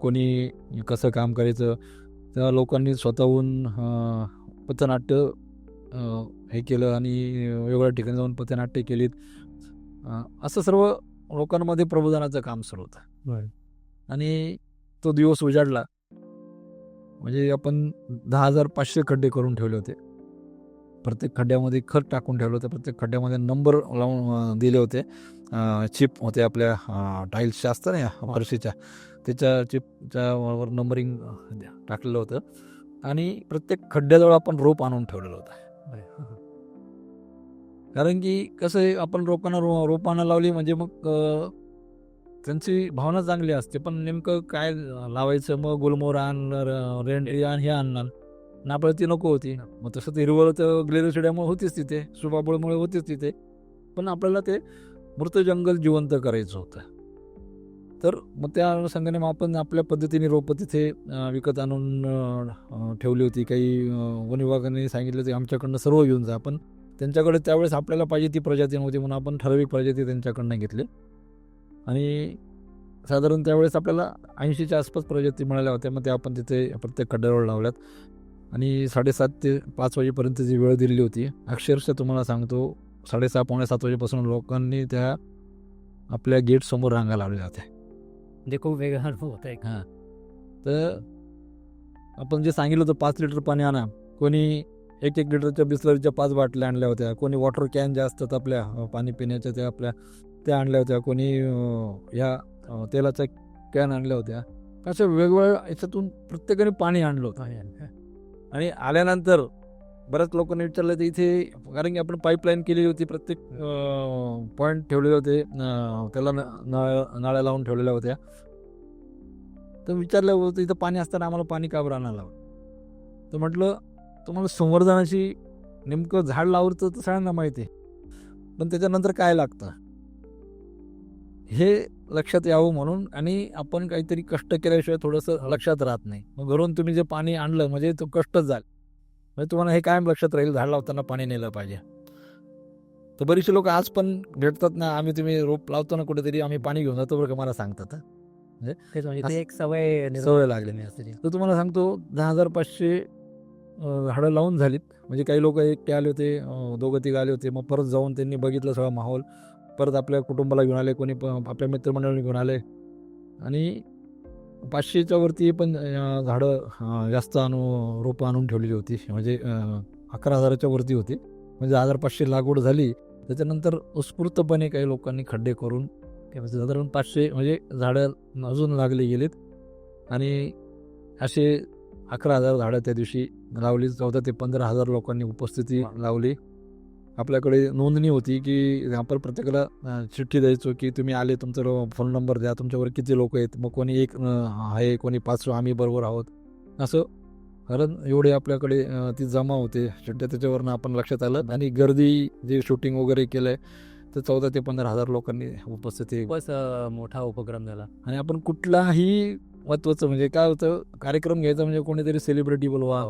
कोणी कसं काम करायचं, त्या लोकांनी स्वतःहून पथनाट्य हे केलं, आणि वेगवेगळ्या ठिकाणी जाऊन पथनाट्य केलीत. असं सर्व लोकांमध्ये प्रबोधनाचं काम सुरू होतं. आणि तो दिवस उजाडला. म्हणजे आपण 10,500 खड्डे करून ठेवले होते. प्रत्येक खड्ड्यामध्ये खत टाकून ठेवलं होतं. प्रत्येक खड्ड्यामध्ये नंबर लावून दिले होते. चिप होते आपल्या टाईल्सच्या असतात ना फरशीच्या, त्याच्या चिपच्या वर नंबरिंग टाकलेलं होतं. आणि प्रत्येक खड्ड्याजवळ आपण रोप आणून ठेवलेलं होतं. कारण की कसं आहे, आपण रोपांना लावली म्हणजे मग त्यांची भावना चांगली असते, पण नेमकं काय लावायचं, मग गुलमोहर आणणार, रेंडी आण, हे आणणार, आणि आपल्याला ती नको होती. मग तसं ते हिरवळ तर ग्लेरोसिडामुळे होतीच तिथे, सुबाबळमुळे होतीच तिथे, पण आपल्याला ते मृत जंगल जिवंत करायचं होतं. तर मग त्या अनुषंगाने मग आपण आपल्या पद्धतीने रोपं तिथे विकत आणून ठेवली होती. काही वन विभागाने सांगितलं ते आमच्याकडनं सर्व घेऊन जा, पण त्यांच्याकडे त्यावेळेस आपल्याला पाहिजे ती प्रजाती नव्हती, म्हणून आपण ठराविक प्रजाती त्यांच्याकडनं घेतली. आणि साधारण त्यावेळेस आपल्याला 80च्या आसपास प्रजाती मिळाल्या होत्या. मग त्या आपण तिथे प्रत्येक खड्ड्यावर लावल्यात. आणि 7:30 ते 5 वाजेपर्यंत जी वेळ दिलेली होती, अक्षरशः तुम्हाला सांगतो 6:30 पावणे 7 वाजेपासून लोकांनी त्या आपल्या गेटसमोर रांगा लावल्या होत्या. म्हणजे खूप वेगळा अनुभव होता एक. हां, तर आपण जे सांगितलं होतं 5 लिटर पाणी आणा, कोणी 1 लिटरच्या बिस्लरीच्या 5 बाटल्या आणल्या होत्या, कोणी वॉटर कॅन ज्या असतात आपल्या पाणी पिण्याच्या त्या आणल्या होत्या, कोणी ह्या तेलाच्या कॅन आणल्या होत्या. अशा वेगवेगळ्या याच्यातून प्रत्येकाने पाणी आणलं होतं. आणि आल्यानंतर बऱ्याच लोकांनी विचारलं तर इथे, कारण की आपण पाईपलाईन केलेली होती, प्रत्येक पॉईंट ठेवलेले होते, त्याला नाळ्या लावून ठेवलेल्या होत्या. तर विचारलं होतं इथं पाणी असताना आम्हाला पाणी का बरं आणायला लावलं. तर म्हटलं तुम्हाला संवर्धनाची, नेमकं झाड लावतं तर सगळ्यांना माहिती आहे, पण त्याच्यानंतर काय लागतं हे लक्षात यावं म्हणून. आणि आपण काहीतरी कष्ट केल्याशिवाय थोडंसं लक्षात राहत नाही. मग घरून तुम्ही जे पाणी आणलं म्हणजे तो कष्टच झालं, म्हणजे तुम्हाला हे कायम लक्षात राहील, झाड लावताना पाणी नेलं पाहिजे. तर बरीचशी लोक आज पण भेटतात ना, तुम्ही रोप लावतो ना कुठेतरी, आम्ही पाणी घेऊन जातो बरं का, मला सांगतात. तेच म्हणजे असं- ते एक सवय सवय लागली. असते. तर तुम्हाला सांगतो 10,500 झाडं लावून झालीत. म्हणजे काही लोक एकटे आले होते, दोघं तिघं आले होते. मग परत जाऊन त्यांनी बघितलं सगळा माहोल. परत आपल्या कुटुंबाला घेऊन आले, कोणी आपल्या मित्रमंडळींनी घेऊन आले आणि 500च्या वरती पण झाडं जास्त रोपं आणून ठेवलेली होती. म्हणजे 11,000च्या वरती होती. म्हणजे 1,500 लागवड झाली. त्याच्यानंतर उत्स्फूर्तपणे काही लोकांनी खड्डे करून साधारण 500 म्हणजे झाडं अजून लागली गेलीत आणि असे 11,000 झाडं त्या दिवशी लावली. 14,000 ते 15,000 लोकांनी उपस्थिती लावली. आपल्याकडे नोंदणी होती की आपण प्रत्येकाला चिठ्ठी द्यायचो की तुम्ही आले, तुमचा फोन नंबर द्या, तुमच्यावर किती लोक आहेत. मग कोणी एक आहे, कोणी 5 आम्ही बरोबर आहोत, असं. कारण एवढे आपल्याकडे ती जमा होते चिठ्ठ्या. त्याच्यावरनं आपण लक्षात आलं आणि गर्दी जे शूटिंग वगैरे केलं आहे तर 14,000 ते 15,000 लोकांनी उपस्थिती. खूपच मोठा उपक्रम झाला. आणि आपण कुठलाही महत्त्वाचं म्हणजे काय होतं, कार्यक्रम घ्यायचा म्हणजे कोणीतरी सेलिब्रिटी बोलवा,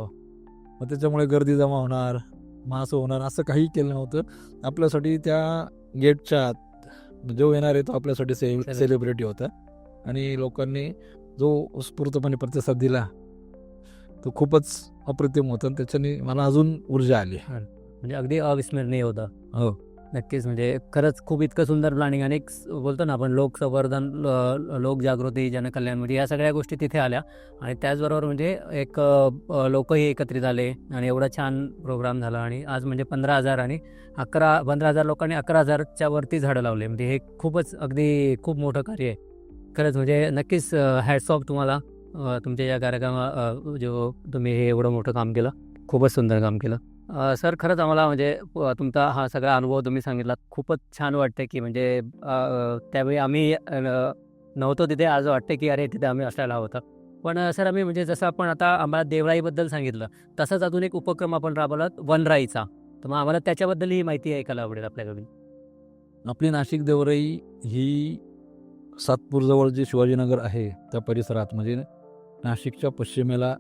मग त्याच्यामुळे गर्दी जमा होणार, मग असं होणार, असं काही केलं नव्हतं. आपल्यासाठी त्या गेटच्या आत जो येणार आहे तो आपल्यासाठी सेलिब्रिटी होता आणि लोकांनी जो उत्स्फूर्तपणे प्रतिसाद दिला तो खूपच अप्रतिम होता. त्याच्याने मला अजून ऊर्जा आली. म्हणजे अगदी अविस्मरणीय होता. हो, नक्कीच. म्हणजे खरंच खूप इतकं सुंदर प्लॅनिंग आणि बोलतो ना आपण लोकसंवर्धन, लोकजागृती, जनकल्याण, म्हणजे या सगळ्या गोष्टी तिथे आल्या आणि त्याचबरोबर म्हणजे एक लोकही एकत्रित आले आणि एवढा छान प्रोग्राम झाला. आणि आज म्हणजे 15,000 आणि 15,000 लोकांनी 11,000च्या वरती झाडं लावले. म्हणजे हे खूपच अगदी खूप मोठं कार्य आहे. खरंच म्हणजे नक्कीच हॅट्स ऑफ तुम्हाला, तुमच्या या जो तुम्ही हे एवढं मोठं काम केलं, खूपच सुंदर काम केलं. सर, खरंच आम्हाला म्हणजे तुमचा हा सगळा अनुभव तुम्ही सांगितला, खूपच छान वाटतं की म्हणजे त्यावेळी आम्ही नव्हतो तिथे, आज वाटतं की अरे तिथे आम्ही असायला होतं. पण सर, आम्ही म्हणजे जसं आपण आता आम्हाला देवराईबद्दल सांगितलं, तसंच अजून एक उपक्रम आपण राबवला वनराईचा. तर मग आम्हाला त्याच्याबद्दलही माहिती ऐकायला आवडेल आपल्याकडून. आपली नाशिक देवराई ही सातपूरजवळ जे शिवाजीनगर आहे त्या परिसरात, म्हणजे नाशिकच्या पश्चिमेला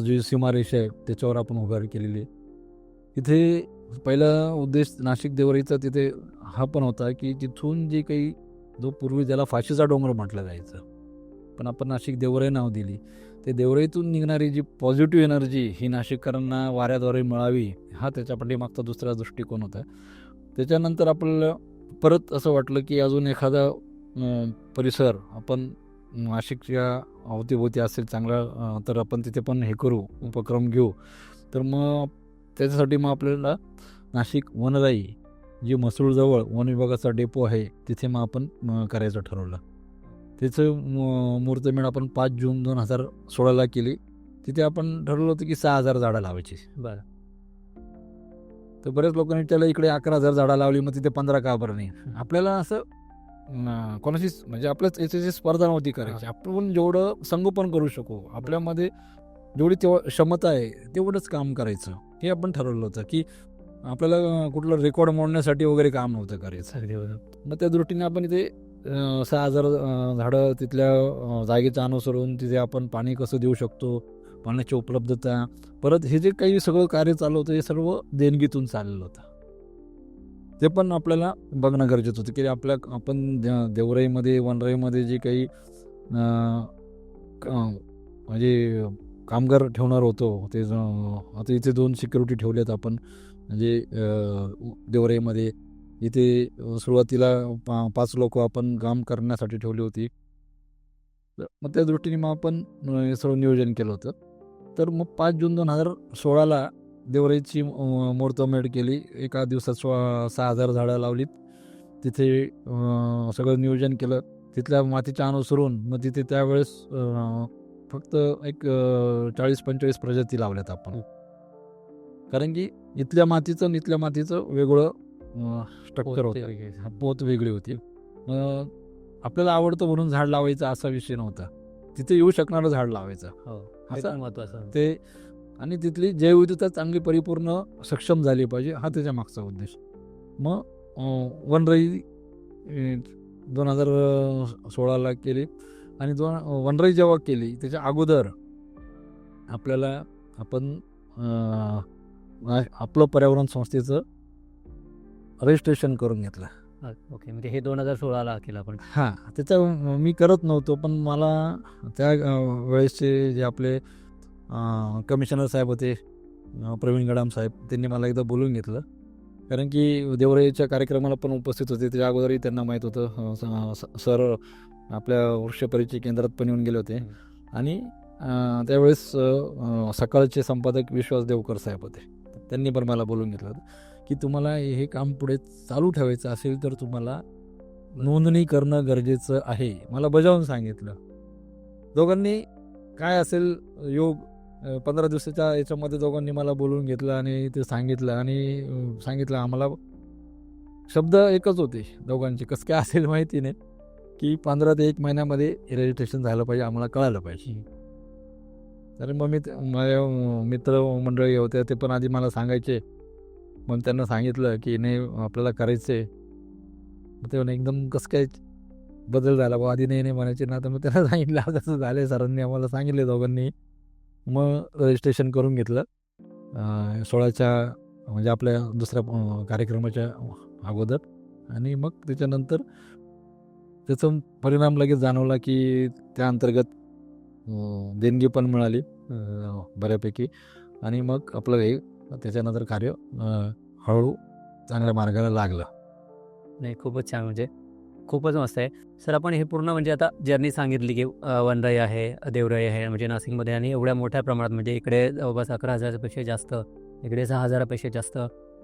जी सीमारेषा आहे त्याच्यावर आपण उभारी केलेली आहे. तिथे पहिला उद्देश नाशिक देवराईचा तिथे हा पण होता की तिथून जे काही जो पूर्वी ज्याला फाशीचा डोंगर म्हटलं जायचं, पण आपण नाशिक देवराई नाव दिली. ते देवराईतून निघणारी जी पॉझिटिव्ह एनर्जी ही नाशिककरांना वाऱ्याद्वारे मिळावी, हा त्याच्या पाठीमागचा दुसरा दृष्टिकोन होता. त्याच्यानंतर आपल्याला परत असं वाटलं की अजून एखादा परिसर आपण नाशिकच्या अवतीभोवती असेल चांगला, तर आपण तिथे पण हे करू, उपक्रम घेऊ. तर मग त्याच्यासाठी मग आपल्याला नाशिक वनराई, जी म्हसरूळजवळ वन विभागाचा डेपो आहे, तिथे मग आपण करायचं ठरवलं. त्याचं मुहूर्तमेढ आपण 5 जून 2016ला केली. तिथे आपण ठरवलं होतं की 6,000 झाडं लावायची. बरं. तर बऱ्याच लोकांनी त्याला इकडे 11,000 झाडं लावली, मग तिथे 15 का बरं नाही. आपल्याला असं कोणाशी म्हणजे आपल्याच याच्याची स्पर्धा नव्हती करायची. आपण जेवढं संगोपन करू शकू, आपल्यामध्ये जेवढी क्षमता आहे तेवढंच काम करायचं, हे आपण ठरवलं होतं. की आपल्याला कुठलं रेकॉर्ड मोडण्यासाठी वगैरे काम नव्हतं करायचं. मग त्या दृष्टीने आपण इथे 6,000 झाडं तिथल्या जागेच्या अनुसरून तिथे आपण पाणी कसं देऊ शकतो, पाण्याची उपलब्धता, परत हे जे काही सगळं कार्य चालू होतं हे सर्व देणगीतून चाललेलं होतं. ते पण आपल्याला बघणं गरजेचं होतं की आपण देवराईमध्ये, वनराईमध्ये जे काही म्हणजे कामगार ठेवणार होतो, ते आता इथे 2 सिक्युरिटी ठेवलेत आपण. म्हणजे देवराईमध्ये इथे सुरुवातीला 5 लोक आपण काम करण्यासाठी ठेवली होती. मग त्या दृष्टीने मग आपण हे सगळं नियोजन केलं होतं. तर मग 5 जून 2016ला देवराईची मुहूर्तमेढ केली. एका दिवसात 6,000 झाडं लावलीत. तिथे सगळं नियोजन केलं. तिथल्या मातीच्या अनुसरून मग तिथे त्यावेळेस फक्त एक 40-45 प्रजाती लावल्यात आपण. कारण की इथल्या मातीचं आणि इथल्या मातीचं वेगळं स्ट्रक्चर होतं, पोत वेगळी होती. आपल्याला आवडतं म्हणून झाड लावायचं असा विषय नव्हता, तिथे येऊ शकणारं झाड लावायचं, असं महत्त्वाचं ते. आणि तिथली जैवविविधता चांगली परिपूर्ण सक्षम झाली पाहिजे, हा त्याच्या मागचा उद्देश. मग वनराई 2016ला केली. आणि वनराई जेव्हा केली त्याच्या अगोदर आपल्याला आपण आपलं पर्यावरण संस्थेचं रजिस्ट्रेशन करून घेतलं. ओके, म्हणजे हे 2016ला केलं आपण. हां, त्याच्या मी करत नव्हतो, पण मला त्या वेळेसचे जे आपले कमिशनर साहेब होते, प्रवीण गडाम साहेब, त्यांनी मला एकदा बोलवून घेतलं. कारण की देवराईच्या कार्यक्रमाला पण उपस्थित होते. त्याच्या अगोदरही त्यांना माहीत होतं. सर आपल्या वृक्ष परिचय केंद्रात पण येऊन गेले होते. आणि त्यावेळेस सकाळचे संपादक विश्वास देवकर साहेब होते. त्यांनी पण मला बोलवून घेतलं होतं की तुम्हाला हे काम पुढे चालू ठेवायचं असेल तर तुम्हाला नोंदणी करणं गरजेचं आहे. मला बजावून सांगितलं. दोघांनी काय असेल योग 15 दिवसाच्या याच्यामध्ये दोघांनी मला बोलवून घेतलं आणि ते सांगितलं आणि सांगितलं आम्हाला. शब्द एकच होते दोघांचे, कसं काय असेल माहिती नाही, की 15 ते 1 महिन्यामध्ये रजिस्ट्रेशन झालं पाहिजे, आम्हाला कळालं पाहिजे. तर मग माझ्या मित्रमंडळी होते, ते पण आधी मला सांगायचे. मग त्यांना सांगितलं की नाही आपल्याला करायचं आहे. मग ते एकदम कसं काय बदल झाला बा, आधी नाही म्हणायचे ना. तर मग त्यांना सांगितलं कसं झालं, सरांनी आम्हाला सांगितले दोघांनी. मग रजिस्ट्रेशन करून घेतलं 16च्या म्हणजे आपल्या दुसऱ्या कार्यक्रमाच्या अगोदर. आणि मग त्याच्यानंतर त्याचा परिणाम लगेच जाणवला की त्या अंतर्गत देणगी पण मिळाली बऱ्यापैकी. आणि मग आपलं हे त्याच्यानंतर कार्य हळूहळू चांगल्या मार्गाला लागलं. नाही, खूपच छान, म्हणजे खूपच मस्त आहे. सर, आपण हे पूर्ण म्हणजे आता जर्नी सांगितली की वनराई आहे, देवराई आहे म्हणजे नाशिकमध्ये, आणि एवढ्या मोठ्या प्रमाणात, म्हणजे इकडे जवळपास 11,000पेक्षा जास्त, इकडे 6,000पेक्षा जास्त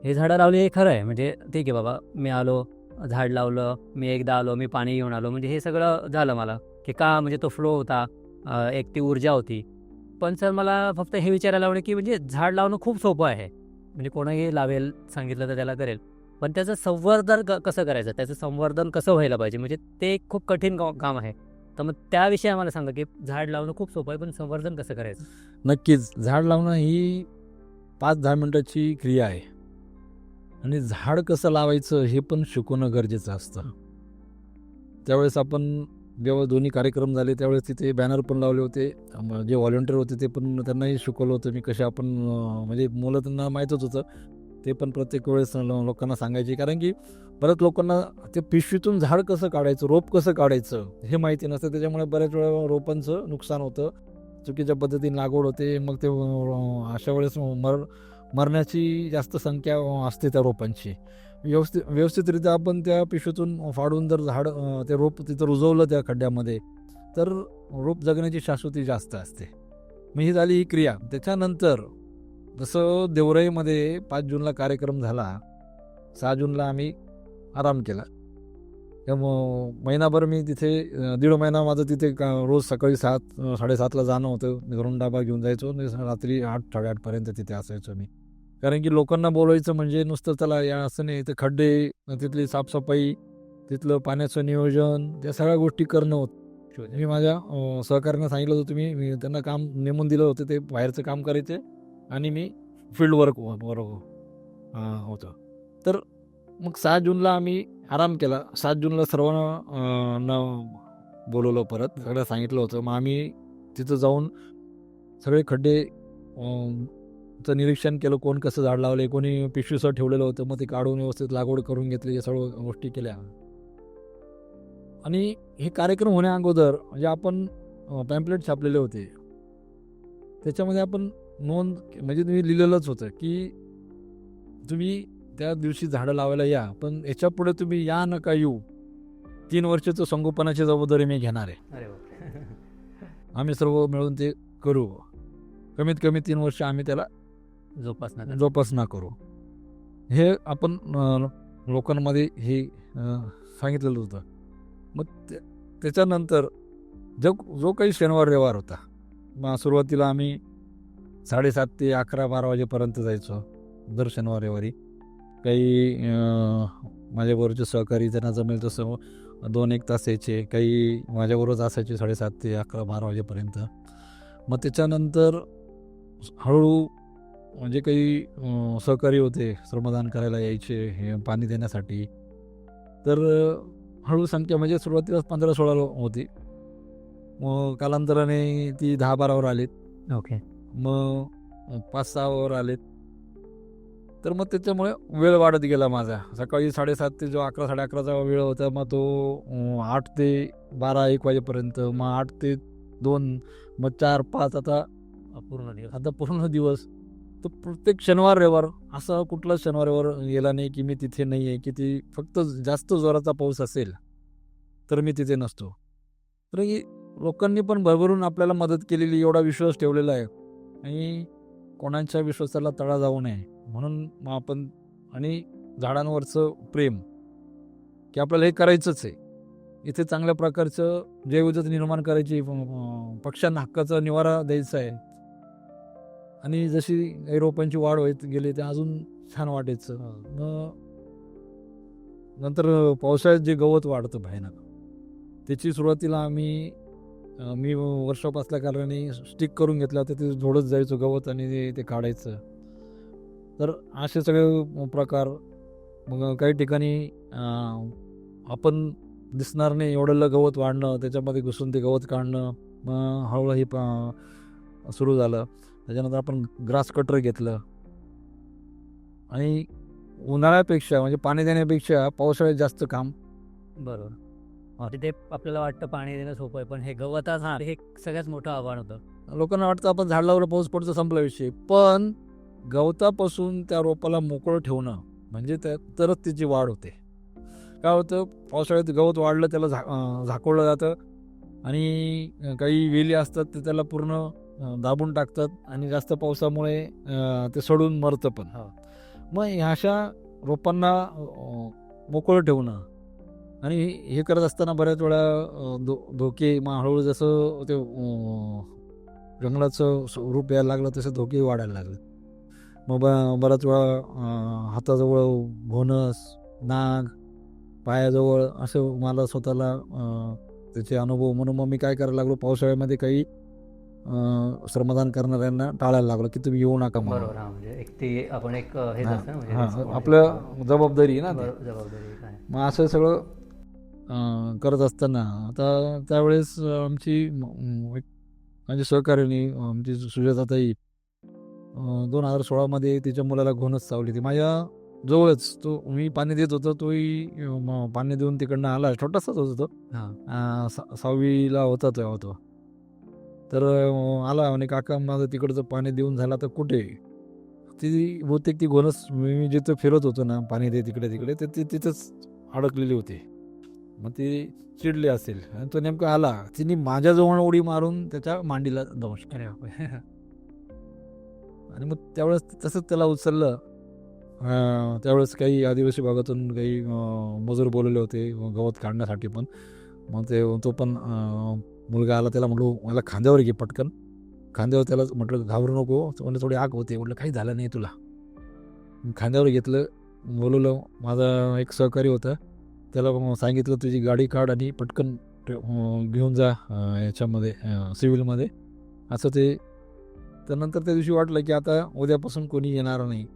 हे झाडं लावली. हे खरं आहे, म्हणजे ठीक आहे बाबा, मी आलो, झाड लावलं, मी एकदा आलो, मी पाणी घेऊन आलो, म्हणजे हे सगळं झालं मला की का, म्हणजे तो फ्लो होता, एक ती ऊर्जा होती. पण सर, मला फक्त हे विचारायला आवडेल की म्हणजे झाड लावणं खूप सोपं आहे, म्हणजे कोणीही लावेल, सांगितलं तर त्याला करेल. पण त्याचं संवर्धन कसं करायचं, त्याचं संवर्धन कसं व्हायला पाहिजे, म्हणजे ते एक खूप कठीण काम आहे. तर मग त्याविषयी आम्हाला सांगा की झाड लावणं खूप सोपं आहे, पण संवर्धन कसं करायचं. नक्कीच झाड लावणं ही 5-10 मिनिटाची क्रिया आहे. आणि झाड कसं लावायचं हे पण शिकवणं गरजेचं असतं. त्यावेळेस आपण जेव्हा दोन्ही कार्यक्रम झाले त्यावेळेस तिथे बॅनर पण लावले होते. जे व्हॉलंटियर होते ते पण त्यांनाही शिकवलं होतं मी कसे आपण म्हणजे मुलं त्यांना माहीतच होतं. ते पण प्रत्येक वेळेस लोकांना सांगायचे. कारण की बऱ्याच लोकांना ते पिशवीतून झाड कसं काढायचं, रोप कसं काढायचं हे माहिती नसतं. त्याच्यामुळे बऱ्याच वेळा रोपांचं नुकसान होतं, चुकीच्या पद्धतीने लागवड होते. मग ते अशा वेळेस मरण्याची जास्त संख्या असते त्या रोपांची. व्यवस्थितरित्या आपण त्या पिशवीतून फाडून जर झाड ते रोप तिथं रुजवलं त्या खड्ड्यामध्ये तर रोप जगण्याची शाश्वती जास्त असते. मग ही झाली ही क्रिया. त्याच्यानंतर जसं देवराईमध्ये 5 जूनला कार्यक्रम झाला, 6 जूनला आम्ही आराम केला. त्यामुळं महिनाभर मी तिथे 1.5 महिना माझं तिथे रोज सकाळी 7-7:30ला जाणं होतं. घरून डबा घेऊन जायचो आणि रात्री 8-8:30पर्यंत तिथे असायचो मी. कारण की लोकांना बोलवायचं म्हणजे नुसतं चला या असं नाही, तर खड्डे, तिथली साफसफाई, तिथलं पाण्याचं नियोजन, त्या सगळ्या गोष्टी करणं होतं. मी माझ्या सहकार्यांना सांगितलं होतं, मी त्यांना काम नेमून दिलं होतं, ते बाहेरचं काम करायचे आणि मी फील्ड वर्क होतं. तर मग 6 जूनला आम्ही आराम केला. 7 जूनला सर्वांना बोलवलं, परत सगळं सांगितलं होतं. मग आम्ही तिथं जाऊन सगळे खड्डे चं निरीक्षण केलं, कोण कसं झाड लावले, कोणी पिशवीसह ठेवलेलं होतं, मग ते काढून व्यवस्थित लागवड करून घेतली, या सर्व गोष्टी केल्या. आणि हे कार्यक्रम होण्या अगोदर म्हणजे आपण पॅम्पलेट छापलेले होते, त्याच्यामध्ये आपण नोंद म्हणजे तुम्ही लिहिलेलंच होतं की तुम्ही त्या दिवशी झाडं लावायला या, पण याच्या पुढे तुम्ही या नका येऊ, 3 वर्षाचं संगोपनाची जबाबदारी मी घेणार आहे. अरे आम्ही सर्व मिळून ते करू, कमीत कमी 3 वर्ष आम्ही त्याला जोपासना करू. हे आपण लोकांमध्ये हे सांगितलेलं होतं. मग त्याच्यानंतर जो काही शनिवार रविवार होता, मग सुरुवातीला आम्ही 7:30 ते 11-12 वाजेपर्यंत जायचो दर शनिवार रविवारी. काही माझ्याबरोबरचे सहकारी ज्यांना जमेल तसं 2-1 तास यायचे, काही माझ्याबरोबरच असायचे 7:30 ते 11-12 वाजेपर्यंत. मग त्याच्यानंतर हळूहळू म्हणजे काही सहकारी होते, श्रमदान करायला यायचे हे पाणी देण्यासाठी. तर हळू संख्या म्हणजे सुरुवातीला 15-16 होती. मग कालांतराने ती 10-12वर आलीत. ओके. मग 5-6 वर आलेत. तर मग त्याच्यामुळे वेळ वाढत गेला माझा. सकाळी 7:30 ते जो 11, 11:30चा वेळ होता, मग तो 8 ते 12, 1 वाजेपर्यंत, मग 8 ते 2, मग 4, 5, आता पूर्ण दिवस. तर प्रत्येक शनिवार रविवार असा कुठलाच शनिवार रविवार गेला नाही की मी तिथे नाही आहे, की ती फक्त जास्त जोराचा पाऊस असेल तर मी तिथे नसतो. तर ही लोकांनी पण भरभरून आपल्याला मदत केलेली, एवढा विश्वास ठेवलेला आहे आणि कोणाच्या विश्वासाला तडा जाऊ नये म्हणून मग आपण, आणि झाडांवरचं प्रेम की आपल्याला हे करायचंच आहे. इथे चांगल्या प्रकारचं जैवविविधता निर्माण करायची, पक्ष्यांना हक्काचा निवारा द्यायचा आहे. आणि जशी काही रोपांची वाढ होत गेली ते अजून छान वाटायचं. मग नंतर पावसाळ्यात जे गवत वाढतं भयानक, त्याची सुरुवातीला मी वर्कशॉप असल्या कारणाने स्टिक करून घेतलं होतं, ते झोडत जायचं गवत आणि ते काढायचं. तर असे सगळे प्रकार. मग काही ठिकाणी आपण दिसणार नाही एवढं गवत वाढणं, त्याच्यामध्ये घुसून ते गवत काढणं, मग हळूहळू हे सुरू झालं. त्याच्यानंतर आपण ग्रास कटर घेतलं आणि उन्हाळ्यापेक्षा म्हणजे पाणी देण्यापेक्षा पावसाळ्यात जास्त काम. बरोबर. तिथे आपल्याला वाटतं पाणी देणं सोपं आहे, पण हे गवताच हे सगळ्यात मोठं आव्हान होतं. लोकांना वाटतं आपण झाड लावलं पाऊस पडतो संपला विषय, पण गवतापासून त्या रोपाला मोकळं ठेवणं म्हणजे तरच त्याची वाढ होते. काय होतं, पावसाळ्यात गवत वाढलं त्याला झाकवलं जातं आणि काही वेली असतात ते त्याला पूर्ण दाबून टाकतात आणि जास्त पावसामुळे ते सडून मरतं पण. मग ह्या रोपांना मोकळं ठेवणं आणि हे करत असताना बऱ्याच वेळा धोके, मग हळूहळू जसं ते जंगलाचं रूप यायला लागलं तसे धोके वाढायला लागले. मग बऱ्याच वेळा हाताजवळ भोनस, नाग, पायाजवळ असं मला स्वतःला त्याचे अनुभव. म्हणून मग मी काय करायला लागलो, पावसाळ्यामध्ये काही श्रमदान करणाऱ्यांना टाळायला लागलो की तुम्ही येऊ नका म्हणून. बरोबर. म्हणजे आपण एक हे आपलं जबाबदारी आहे ना, जबाबदारी. मग असं सगळं करत असताना आता त्यावेळेस माझी सहकार्याने आमची सुजाताताई 2016मध्ये तिच्या मुलाला घोणच चावली. ती माझ्या जवळच, तो मी पाणी देत होतो, तोही पाणी देऊन तिकडनं आला. छोटासाच होता तो, 6वीला होता तेव्हा तो. तर आला आणि काका माझं तिकडचं पाणी देऊन झाला तर कुठे ती बहुतेक ती घोणस मी जिथं फिरत होतो ना पाणी दे तिकडे तिकडे, तर ती तिथंच अडकलेली होती. मग ती चिडली असेल आणि तो नेमका आला, तिने माझ्याजवळ उडी मारून त्याच्या मांडीला दंश आणि मग त्यावेळेस तसंच त्याला उचललं. त्यावेळेस काही आदिवासी भागातून काही मजूर बोलवले होते गवत काढण्यासाठी पण. मग तो पण मुलगा आला, त्याला म्हटलो मला खांद्यावर घे पटकन. खांद्यावर त्याला म्हटलं घाबरू नको, म्हणजे थोडी आग होते. म्हटलं काही झालं नाही तुला. खांद्यावर घेतलं, बोलवलं. माझा एक सहकारी होता, त्याला सांगितलं तुझी गाडी काढ आणि पटकन घेऊन जा याच्यामध्ये सिव्हिलमध्ये. असं ते. त्यानंतर त्या दिवशी वाटलं की आता उद्यापासून कोणी येणार नाही.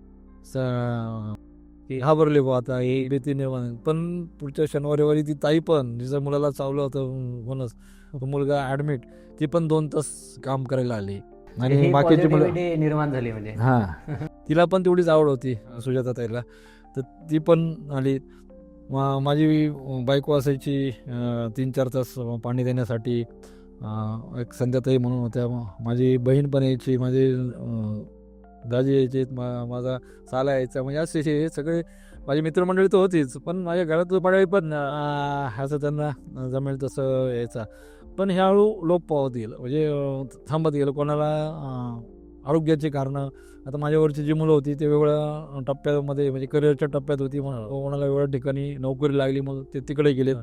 घाबरले बा आता हे भीती निर्माण. पण पुढच्या शनिवारी ती ताई पण, जिच्या मुलाला चावलं होतं म्हणूनच, तो मुलगा ॲडमिट, ती पण 2 तास काम करायला आली. आणि बाकीची मुलं निर्माण झाली म्हणजे तिला पण तेवढीच आवड होती सुजाताताईला, तर ती पण आली. माझी बायको असायची 3-4 तास पाणी देण्यासाठी. एक संध्याताई म्हणून होत्या, माझी बहीण पण यायची, माझे दाजी यायचे, माझा साला यायचा. म्हणजे असे हे सगळे माझी मित्रमंडळी तर होतीच, पण माझ्या घरात पाडावी पण असं त्यांना जमेल तसं यायचा. पण हे हळू लोप पावत गेलं, म्हणजे थांबत गेलं. कोणाला आरोग्याची कारणं, आता माझ्यावरची जी मुलं होती ते वेगवेगळ्या टप्प्यामध्ये, म्हणजे करिअरच्या टप्प्यात होती. कोणाला वेगळ्या ठिकाणी नोकरी लागली, मग ते तिकडे गेले.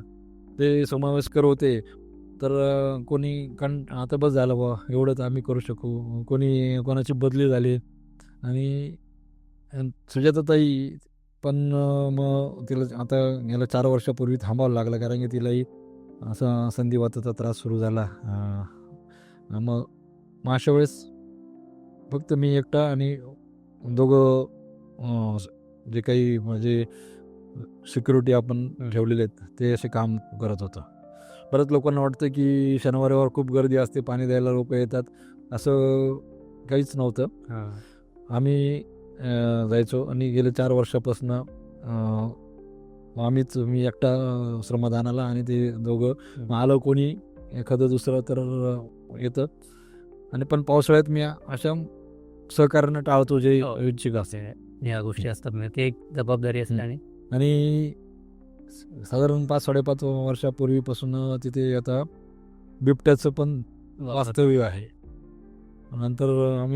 ते समावेशकर होते. तर कोणी आता बस झालं बा एवढं तर आम्ही करू शकू. कोणाची बदली झाली. आणि सुजाताताई पण मग तिला आता याला 4 वर्षापूर्वी थांबावं लागलं, कारण की तिलाही असा संधिवाताचा त्रास सुरू झाला. मग अशा वेळेस फक्त मी एकटा आणि दोघं जे काही म्हणजे सिक्युरिटी आपण ठेवलेले आहेत ते असे काम करत होतं. बऱ्याच लोकांना वाटतं की शनिवारीवर खूप गर्दी असते, पाणी द्यायला लोक येतात, असं काहीच नव्हतं. आम्ही जायचो आणि गेले 4 वर्षापासून मी एकटा श्रमदानाला आणि ते दोघं आलं कोणी एखादं दुसरं तर येतं. आणि पण पावसाळ्यात मी अशा सहकार्यानं टाळतो जे इच्छुक असते. या गोष्टी असतात म्हणजे ते एक जबाबदारी असते. आणि साधारण 5-5.5 वर्षापूर्वीपासून तिथे आता बिबट्याचं पण वास्तव्य आहे. नंतर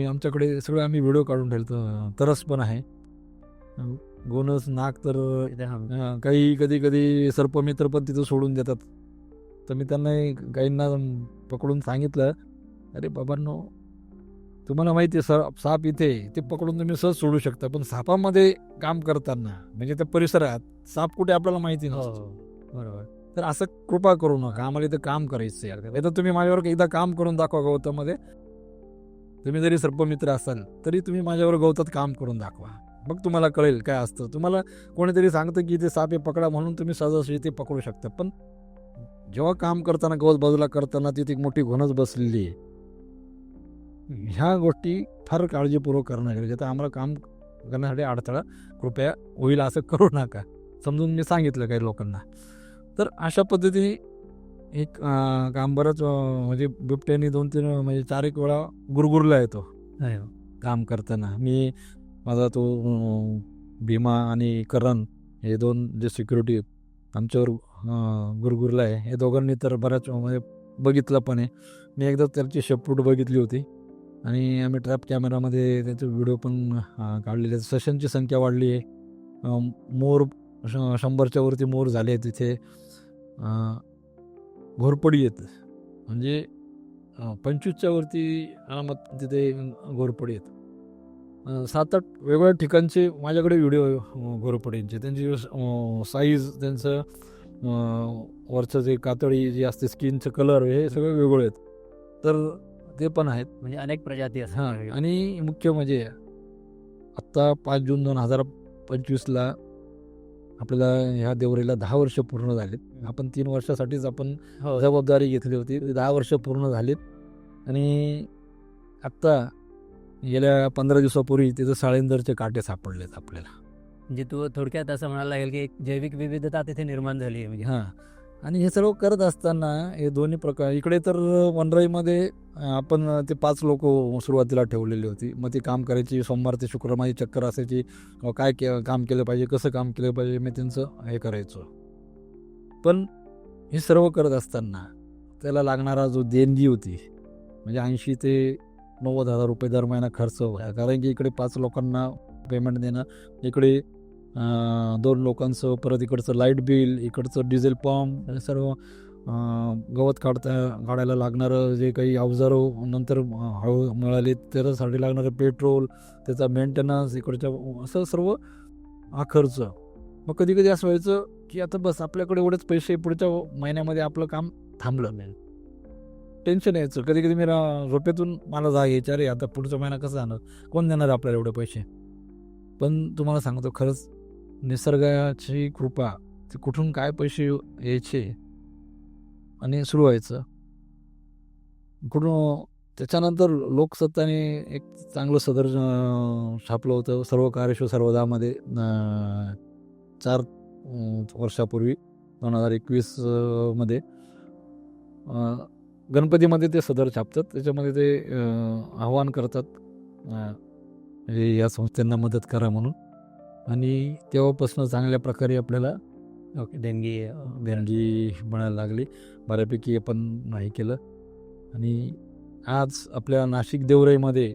आमच्याकडे सगळं आम्ही व्हिडिओ काढून ठेवतो. तरस पण आहे, गोनस, नाग. तर काही कधी सर्पमित्र पण तिथं सोडून देतात. तर मी त्यांना गाईंना पकडून सांगितलं, अरे बाबांनो, तुम्हाला माहिती आहे साप इथे ते पकडून तुम्ही सहज सोडू शकता, पण सापामध्ये काम करताना म्हणजे त्या परिसरात साप कुठे आपल्याला माहिती नसतो. बरोबर. तर असं कृपा करू नका, आम्हाला इथं काम करायचं आहे. नाही तर तुम्ही माझ्यावर एकदा काम करून दाखवा गवतामध्ये. तुम्ही जरी सर्पमित्र असाल तरी तुम्ही माझ्यावर गवतात काम करून दाखवा, मग तुम्हाला कळेल काय असतं. तुम्हाला कोणीतरी सांगतं की ते साप हे पकडा म्हणून तुम्ही सहजासहजी ते पकडू शकता, पण जेव्हा काम करताना गवत बाजूला करताना तिथे एक मोठी घोणच बसलेली आहे. ह्या गोष्टी फार काळजीपूर्वक करणं गरजेचं. तर आम्हाला काम करण्यासाठी अडथळा कृपया होईल असं करू नका, समजून मी सांगितलं काही लोकांना. तर अशा पद्धतीने एक काम बरंच म्हणजे बिबट्याने 2-3 म्हणजे 4 एक वेळा गुरगुरला येतो काम करताना. माझा तो भीमा आणि करण हे 2 जे सिक्युरिटी आमच्यावर गुरगुरला आहे. हे दोघांनी तर बऱ्याच म्हणजे बघितलं पण आहे. मी एकदा त्याची शेपूट बघितली होती आणि आम्ही ट्रॅप कॅमेरामध्ये त्याचे व्हिडिओ पण काढलेले. सशांची संख्या वाढली आहे. मोर 100च्या वरती मोर झाले आहेत तिथे. घोरपडी आहेत म्हणजे 25च्या वरती अनामत तिथे घोरपडी आहेत. 7-8 वेगवेगळ्या ठिकाणचे माझ्याकडे व्हिडिओ घोरपडींचे. त्यांची साईज, त्यांचं वरचं जे कातडी जी असते, स्किनचं कलर, हे सगळे वेगळे आहेत. तर ते पण आहेत म्हणजे अनेक प्रजाती असतात. हां. आणि मुख्य म्हणजे आत्ता 5 जून 2025ला आपल्याला ह्या देवरेला 10 वर्ष पूर्ण झालीत. आपण 3 वर्षासाठीच आपण जबाबदारी घेतली होती. 10 वर्ष पूर्ण झालीत. आणि आत्ता गेल्या 15 दिवसापूर्वी तिथं साळेंदरचे काटे सापडलेत आपल्याला. म्हणजे तू थोडक्यात असं म्हणायला लागेल की एक जैविक विविधता तिथे निर्माण झाली आहे म्हणजे. हां. आणि हे सर्व करत असताना हे दोन्ही प्रकार इकडे तर वनराईमध्ये आपण ते 5 लोक सुरुवातीला ठेवलेली होती. मग ती काम करायची, सोमवार ते शुक्रवार माझी चक्कर असायची. काय काम केलं पाहिजे, कसं काम केलं पाहिजे, मी त्यांचं हे करायचो. पण हे सर्व करत असताना त्याला लागणारा जो देणगी होती म्हणजे 80 ते 90,000 रुपये दर महिना खर्च व्हायचा. कारण की इकडे 5 लोकांना पेमेंट देणं, इकडे 2 लोकांचं, परत इकडचं लाईट बिल, इकडचं डिझेल पंप, सर्व गवत काढायला लागणारं जे काही अवजारं नंतर हळू मिळाले त्याच्यासाठी लागणारं पेट्रोल, त्याचा मेंटेनन्स, इकडच्या असं सर्व हा खर्च. मग कधी कधी असं व्हायचं की आता बस आपल्याकडे एवढेच पैसे, पुढच्या महिन्यामध्ये आपलं काम थांबलं नाही, टेन्शन यायचं. कधी कधी मी झोपेतून मला जाग यायची, अरे आता पुढचा महिना कसं जाणार, कोण देणार आपल्याला एवढे पैसे. पण तुम्हाला सांगतो खरंच निसर्गाची कृपा, ते कुठून काय पैसे यायचे आणि सुरू व्हायचं कुठून. त्याच्यानंतर लोकसत्ताने एक चांगलं सदर छापलं होतं सर्व कार्यशो सर्वदामध्ये 4 वर्षापूर्वी 2021 मध्ये. गणपतीमध्ये ते सदर छापतात. त्याच्यामध्ये ते आवाहन करतात या संस्थांना मदत करा म्हणून. आणि तेव्हापासून चांगल्या प्रकारे आपल्याला देणगी मिळायला लागली. बऱ्यापैकी आपण नाही केलं. आणि आज आपल्या नाशिक देवराईमध्ये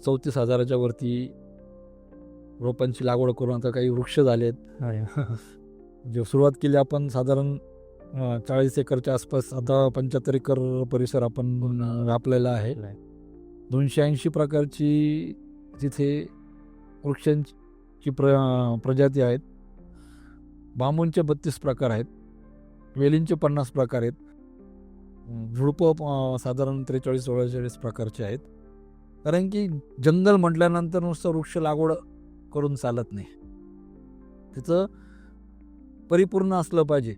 34,000च्या वरती रोपांची लागवड करून आता काही वृक्ष झाले आहेत. जे सुरुवात केली आपण साधारण 40 एकरच्या आसपास, आता 75 एकर परिसर आपण व्यापलेला आहे. 280 प्रकारची तिथे वृक्षांची प्रजाती आहेत. बांबूंचे 32 प्रकार आहेत. वेलींचे 50 प्रकार आहेत. झुडपं साधारण 43-44 प्रकारचे आहेत. कारण की जंगल म्हटल्यानंतर नुसतं वृक्ष लागवड करून चालत नाही, त्याचं परिपूर्ण असलं पाहिजे.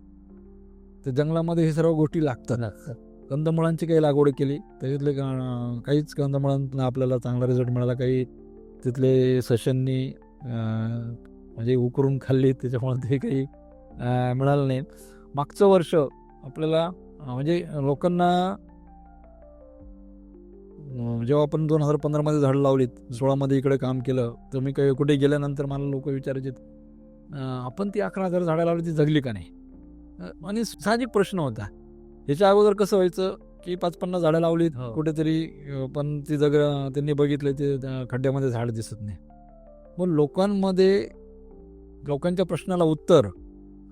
तर जंगलामध्ये हे सर्व गोष्टी लागतात. कंदमुळांची काही लागवड केली, त्याच्यातले काहीच कंदमुळांना आपल्याला चांगला रिझल्ट मिळाला, काही तिथले सशांनी म्हणजे उकरून खाल्ली, त्याच्यामुळे ते काही मिळालं नाही. मागचं वर्ष आपल्याला म्हणजे लोकांना जेव्हा आपण 2015मध्ये झाडं लावलीत, 16मध्ये इकडे काम केलं, तर मी काही कुठे गेल्यानंतर मला लोक विचारायचे, आपण ती 11,000 झाडं लावली, ती जगली का नाही? आणि साहजिक प्रश्न होता. ह्याच्या अगोदर कसं व्हायचं की 5-50 झाडं लावलीत कुठेतरी, पण ती त्यांनी बघितलं ते खड्ड्यामध्ये झाड दिसत नाही. मग लोकांच्या प्रश्नाला उत्तर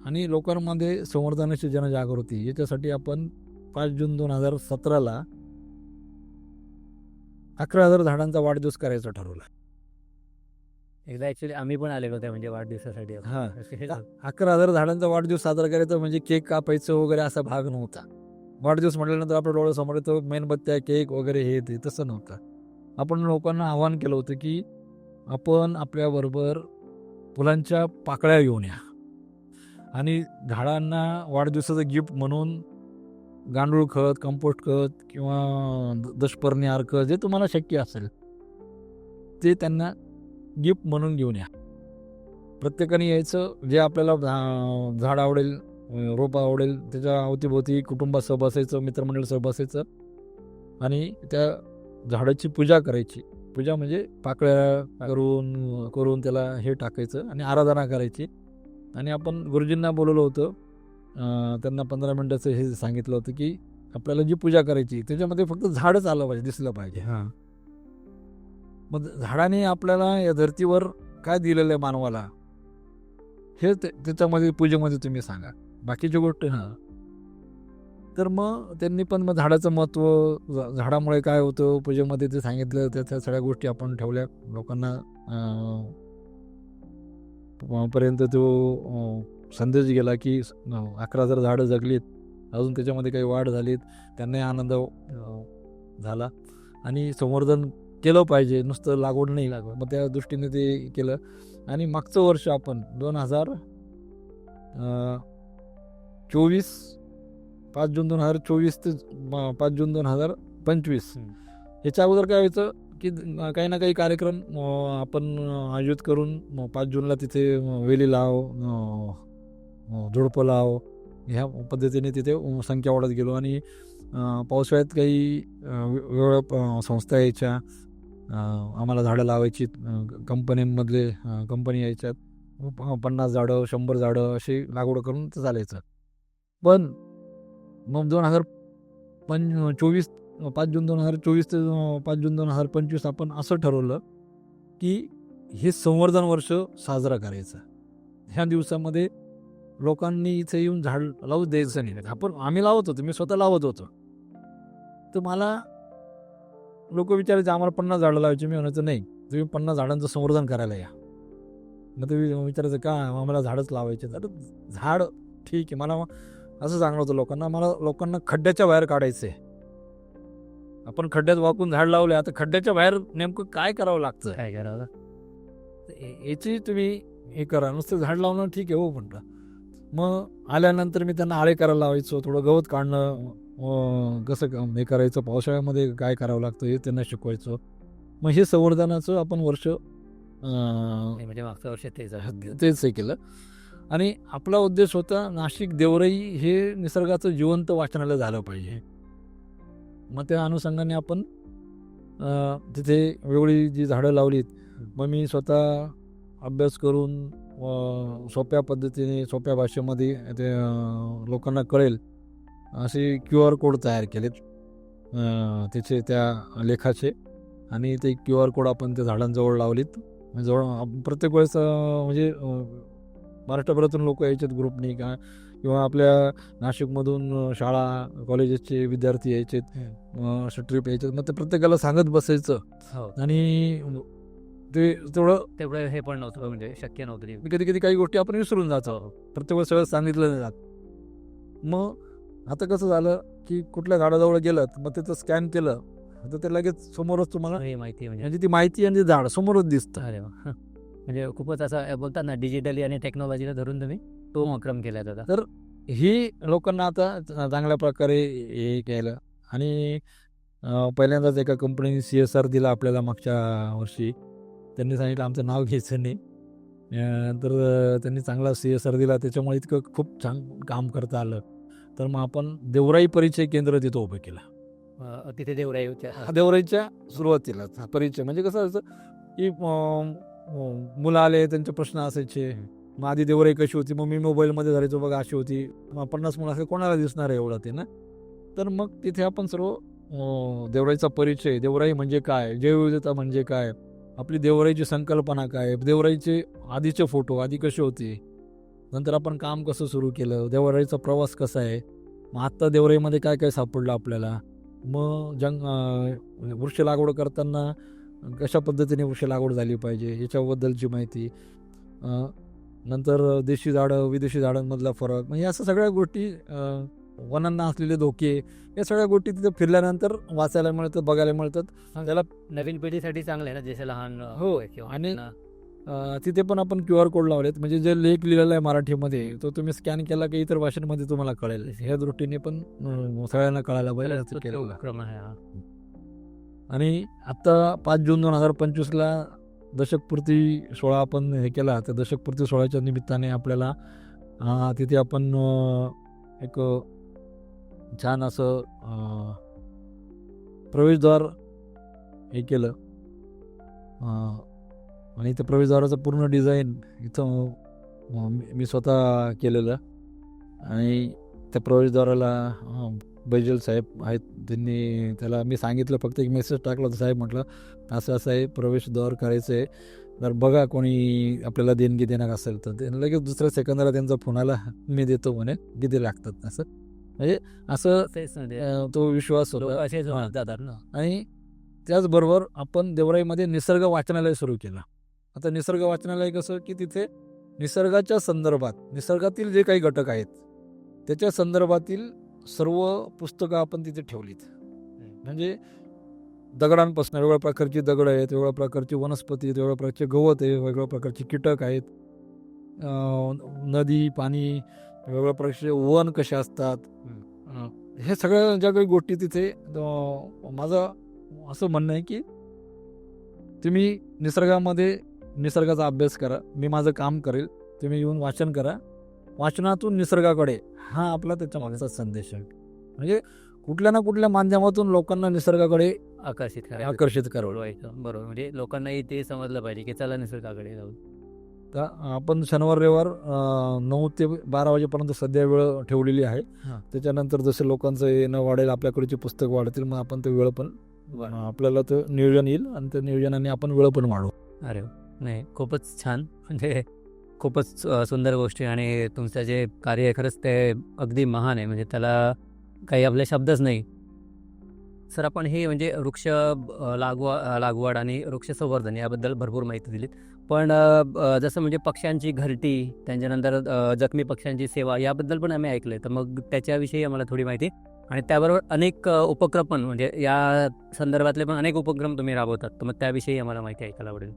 आणि लोकांमध्ये संवर्धनाची जनजागृती याच्यासाठी आपण 5 जून 2017ला 11,000 झाडांचा वाढदिवस करायचं ठरवलं. एकदा ॲक्च्युली आम्ही पण आलेलो होतो म्हणजे वाढदिवसासाठी. हां, 11,000 झाडांचा वाढदिवस साजरा करायचा म्हणजे केक कापायचं वगैरे असा भाग नव्हता. वाढदिवस म्हटल्यानंतर आपल्या डोळ्यासमोर येतो मेणबत्त्या, केक वगैरे हे ते, तसं नव्हतं. आपण लोकांना आवाहन केलं होतं की आपण आपल्याबरोबर फुलांच्या पाकळ्या घेऊन या आणि झाडांना वाढदिवसाचं गिफ्ट म्हणून गांडूळ खत, कंपोस्ट खत किंवा दशपर्णी अर्क जे तुम्हाला शक्य असेल ते त्यांना गिफ्ट म्हणून घेऊन या. प्रत्येकाने यायचं, जे आपल्याला झाड आवडेल, रोप आवडेल, त्याच्या अवतीभोवती कुटुंबासह बसायचं, मित्रमंडळासह बसायचं आणि त्या झाडाची पूजा करायची. पूजा म्हणजे पाकळ्या करून त्याला हे टाकायचं आणि आराधना करायची. आणि आपण गुरुजींना बोलवलं होतं, त्यांना 15 मिनिटाचं हे सांगितलं होतं की आपल्याला जी पूजा करायची त्याच्यामध्ये फक्त झाडच आलं पाहिजे, दिसलं पाहिजे. मग झाडाने आपल्याला या धर्तीवर काय दिलेलं आहे मानवाला, हे त्याच्यामध्ये पूजेमध्ये तुम्ही सांगा, बाकीची गोष्ट तर मग त्यांनी पण मग झाडाचं महत्त्व, झाडामुळे काय होतं पूजेमध्ये ते सांगितलं. त्या सगळ्या गोष्टी आपण ठेवल्या लोकांना पर्यंत. तो संदेश गेला की 11,000 झाडं जगलीत, अजून त्याच्यामध्ये काही वाढ झालीत, त्यांनाही आनंद झाला. आणि संवर्धन केलं पाहिजे, नुसतं लागवड नाही लागवड, मग त्या दृष्टीने ते केलं. आणि मागचं वर्ष आपण 2024 5 जून 2024 ते 5 जून 2025 याच्या अगोदर काय व्हायचं की काही ना काही कार्यक्रम आपण आयोजित करून 5 जूनला तिथे वेली लाव, झुडपं लाव, ह्या पद्धतीने तिथे संख्या वाढत गेलो. आणि पावसाळ्यात काही वेगवेगळ्या संस्था यायच्या, आम्हाला झाडं लावायची, कंपन्यांमधले कंपनी यायच्यात, 50 झाडं 100 झाडं अशी लागवड करून ते चालायचं. पण मग 2024 5 जून 2024 ते 5 जून 2025 आपण असं ठरवलं की हे संवर्धन वर्ष साजरा करायचं. ह्या दिवसामध्ये लोकांनी इथे येऊन झाड लावू द्यायचं नाही. आम्ही लावत होतो, मी स्वतः लावत होतो. तर मला लोक विचारायचे आम्हाला 50 झाडं लावायची. मी म्हणायचं नाही, तुम्ही 50 झाडांचं संवर्धन करायला या. मग ते विचारायचं का, आम्हाला झाडच लावायचे. तर झाड ठीक आहे, मला असं सांगलं होतं लोकांना, मला लोकांना खड्ड्याच्या बाहेर काढायचं आहे. आपण खड्ड्यात वाकून झाड लावले, आता खड्ड्याच्या बाहेर नेमकं काय करावं लागतं, काय करावं, याची तुम्ही हे करा. नुसतं झाड लावणं ठीक आहे हो म्हटलं. मग आल्यानंतर मी त्यांना आळे करायला लावायचो, थोडं गवत काढणं कसं हे करायचं, पावसाळ्यामध्ये काय करावं लागतं हे त्यांना शिकवायचं. मग हे संवर्धनाचं आपण वर्ष म्हणजे मागच्या वर्षी तेच हे केलं. आणि आपला उद्देश होता नाशिक देवराई हे निसर्गाचं जिवंत वाचनालय झालं पाहिजे. मग त्या अनुषंगाने आपण तिथे वेगळी जी झाडं लावलीत. मग मी स्वतः अभ्यास करून सोप्या पद्धतीने, सोप्या भाषेमध्ये ते लोकांना कळेल असे QR कोड तयार केलेत त्याचे, त्या लेखाचे. आणि ते QR कोड आपण त्या झाडांजवळ लावलीत. प्रत्येक वेळेस म्हणजे महाराष्ट्रभरातून लोक यायचेत ग्रुपनी किंवा आपल्या नाशिकमधून शाळा कॉलेजेसचे विद्यार्थी यायचेत, अशा ट्रिप यायचे. मग ते प्रत्येकाला सांगत बसायचं. आणि ते तेवढं हे पण नव्हतं, म्हणजे शक्य नव्हतं. कधी कधी काही गोष्टी आपण विसरून जातो, प्रत्येक वेळेस सगळं सांगितलं नाही जात. मग आता कसं झालं की कुठल्या झाडाजवळ गेलं मग तिथं स्कॅन केलं तर ते लगेच समोरच तुम्हाला माहिती, म्हणजे ती माहिती आणि झाड समोरच दिसतं. अरे वा, म्हणजे खूपच असं बोलतात ना, डिजिटली आणि टेक्नॉलॉजीला धरून तुम्ही तो उपक्रम केला होता. तर ही लोकांना आता चांगल्या प्रकारे हे केलं. आणि पहिल्यांदाच एका कंपनीने CSR दिला आपल्याला मागच्या वर्षी. त्यांनी सांगितलं आमचं नाव घ्यायचं नाही. तर त्यांनी चांगला CSR दिला, त्याच्यामुळे इतकं खूप छान काम करता आलं. तर मग आपण देवराई परिचय केंद्र तिथं उभं केलं. तिथे देवराईच्या देवराईच्या सुरुवातीला परिचय म्हणजे कसं असं की मुलं आले, त्यांचे प्रश्न असायचे. मग आधी देवराई कशी होती, मग मी मोबाईलमध्ये धरायचो बघा अशी होती. मग 50 मुलं असं कोणाला दिसणार आहे एवढं ते ना. तर मग तिथे आपण सर्व देवराईचा परिचय, देवराई म्हणजे काय, जैवविविधता म्हणजे काय, आपली देवराईची संकल्पना काय, देवराईचे आधीचे फोटो आधी कसे होते, नंतर आपण काम कसं सुरू केलं, देवराईचा प्रवास कसा आहे, मग आत्ता देवराईमध्ये काय काय सापडलं आपल्याला, मग वृक्ष लागवड करताना कशा पद्धतीने वृक्ष लागवड झाली पाहिजे याच्याबद्दलची माहिती, नंतर देशी झाडं विदेशी झाडांमधला फरक, म्हणजे असं सगळ्या गोष्टी, वनांना असलेले धोके, या सगळ्या गोष्टी तिथे फिरल्यानंतर वाचायला मिळतात, बघायला मिळतात. त्याला नवीन पिढीसाठी चांगलं आहे ना, जसे लहान हो, किंवा आणि तिथे पण आपण QR कोड लावलेत, म्हणजे जे लेख लिहिलेला आहे मराठीमध्ये तो तुम्ही स्कॅन केला की इतर भाषांमध्ये तुम्हाला कळेल. ह्या दृष्टीने पण सगळ्यांना कळायला पाहिजे असं केलं. उपक्रम आहे हा. आणि आत्ता 5 जून 2025ला दशकपूर्ती सोहळा आपण हे केला. त्या दशकपूर्ती सोहळ्याच्या निमित्ताने आपल्याला तिथे आपण एक छान असं प्रवेशद्वार हे केलं. आणि त्या प्रवेशद्वाराचं पूर्ण डिझाईन इथं मी स्वतः केलेलं. आणि त्या प्रवेशद्वाराला बैजल साहेब आहेत, त्यांनी त्याला मी सांगितलं, फक्त एक मेसेज टाकला होता, साहेब म्हटलं असं असं आहे, प्रवेशद्वार करायचं आहे, तर बघा कोणी आपल्याला देणगी देणार असेल तर. ते लगेच दुसऱ्या सेकंदाला त्यांचा फोन आला, मी देतो म्हणे, किती लागतात, असं म्हणजे असं तो विश्वास होता. आणि त्याचबरोबर आपण देवराईमध्ये निसर्ग वाचनालय सुरू केलं. आता निसर्ग वाचनालय कसं की तिथे निसर्गाच्या संदर्भात, निसर्गातील जे काही घटक आहेत त्याच्या संदर्भातील सर्व पुस्तकं आपण तिथे ठेवलीत. म्हणजे दगडांपासून वेगवेगळ्या प्रकारची दगड आहेत, वेगवेगळ्या प्रकारची वनस्पती आहेत, वेगवेगळ्या प्रकारचे गवत आहे, वेगवेगळ्या प्रकारचे कीटक आहेत, नदी पाणी, वेगवेगळ्या प्रकारचे वन कसे असतात, हे सगळ्या ज्या काही गोष्टी तिथे. माझं असं म्हणणं आहे की तुम्ही निसर्गाचा अभ्यास करा, मी माझं काम करेल, तुम्ही येऊन वाचन करा, वाचनातून निसर्गाकडे, हा आपला त्याच्या मागचा संदेश आहे. म्हणजे कुठल्या ना कुठल्या माध्यमातून लोकांना निसर्गाकडे आकर्षित करायचं. बरोबर, म्हणजे लोकांनाही ते समजलं पाहिजे की चला निसर्गाकडे जाऊ. तर आपण शनिवार रविवार 9 ते 12 वाजेपर्यंत सध्या वेळ ठेवलेली आहे. त्याच्यानंतर जसं लोकांचं येणं वाढेल, आपल्याकडची पुस्तक वाढतील, मग आपण ते वेळ पण आपल्याला तर नियोजन येईल आणि त्या नियोजनाने आपण वेळ पण वाढवू. अरे नाही, खूपच छान, म्हणजे खूपच सुंदर गोष्टी, आणि तुमचं जे कार्य आहे खरंच ते अगदी महान आहे, म्हणजे त्याला काही आपले शब्दच नाही. सर, आपण हे म्हणजे वृक्ष लागवड आणि वृक्ष संवर्धन याबद्दल भरपूर माहिती दिलीत, पण जसं म्हणजे पक्ष्यांची घरटी, त्यांच्यानंतर जखमी पक्ष्यांची सेवा याबद्दल पण आम्ही ऐकलं आहे, तर मग त्याच्याविषयी आम्हाला थोडी माहिती, आणि त्याबरोबर अनेक उपक्रम पण, म्हणजे या संदर्भातले पण अनेक उपक्रम तुम्ही राबवतात, तर मग त्याविषयी आम्हाला माहिती ऐकायला आवडेल.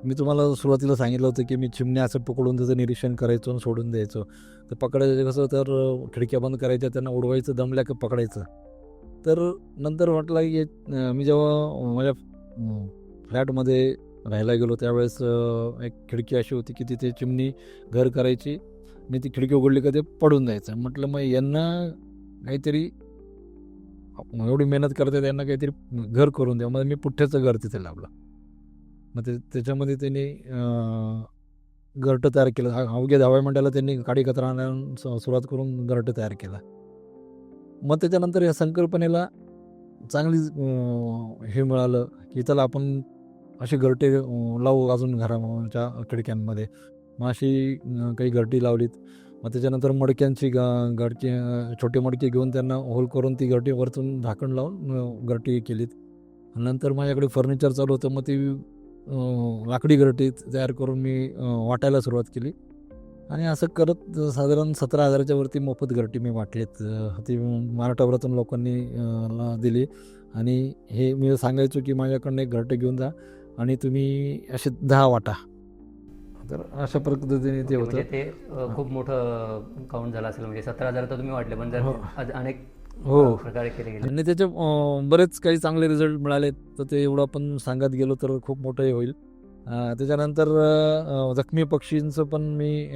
मी तुम्हाला सुरुवातीला सांगितलं होतं की मी चिमण्या असं पकडून त्याचं निरीक्षण करायचो आणि सोडून द्यायचो. तर पकडायचं कसं, तर खिडक्या बंद करायच्या, त्यांना उडवायचं, दमल्या की पकडायचं. तर नंतर म्हटलं की मी जेव्हा माझ्या फ्लॅटमध्ये राहायला गेलो त्यावेळेस एक खिडकी अशी होती की तिथे चिमणी घर करायची, मी ती खिडकी उघडली का ते पडून जायचं. म्हटलं मग यांना काहीतरी, एवढी मेहनत करते, त्यांना काहीतरी घर करून द्या. मग मी पुठ्ठ्याचं घर तिथे लावलं. मग त्याच्यामध्ये त्यांनी घरटं तयार केलं. अवघ्या 10व्या मिनिटाला त्यांनी काडी कचरा आणून सुरुवात करून घरटं तयार केलं. मग त्याच्यानंतर या संकल्पनेला चांगली हे मिळालं की चला आपण अशी घरटे लावू अजून घराच्या खिडक्यांमध्ये. मग अशी काही घरटी लावलीत. मग त्याच्यानंतर मडक्यांची घरटी, छोटे मडके घेऊन त्यांना होल करून ती घरटी वरतून झाकण लावून घरटी केलीत. नंतर माझ्याकडे फर्निचर चालू होतं, मग ती लाकडी घरटी तयार करून मी वाटायला सुरुवात केली. आणि असं करत साधारण 17,000च्या वरती मोफत घरटी मी वाटलीत. ती महाराष्ट्रभरातून लोकांनी दिली. आणि हे मी सांगायचो की माझ्याकडनं एक घरटे घेऊन जा आणि तुम्ही असे 10 वाटा. तर अशा पद्धतीने ते होतं. ते खूप मोठं काउंट झालं असेल, म्हणजे 17,000 तर तुम्ही वाटले, पण जर अनेक हो. प्रकारे केले गेले. आणि त्याचे बरेच काही चांगले रिझल्ट मिळाले, तर ते एवढं आपण सांगत गेलो तर खूप मोठं हे होईल. त्याच्यानंतर जखमी पक्षींचं पण मी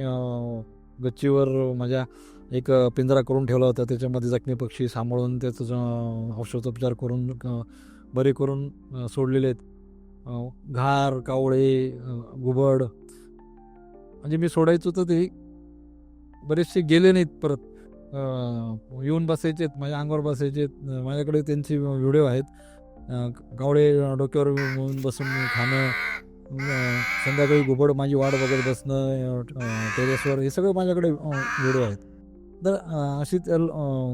गच्चीवर माझ्या एक पिंजरा करून ठेवला होता. त्याच्यामध्ये जखमी पक्षी सांभाळून त्याचं औषधोपचार करून बरे करून सोडलेले आहेत. घार, कावळे, घुबड म्हणजे मी सोडायचो तर ते बरेचसे गेले नाहीत परत. येऊन बसायचेत, माझ्या अंगावर बसायचेत. माझ्याकडे त्यांचे व्हिडिओ आहेत. कावळे डोक्यावर येऊन बसून खाणं, संध्याकाळी घुबड माझी वाट बघत बसणं टेरेसवर, हे सगळं माझ्याकडे व्हिडिओ आहेत. तर अशी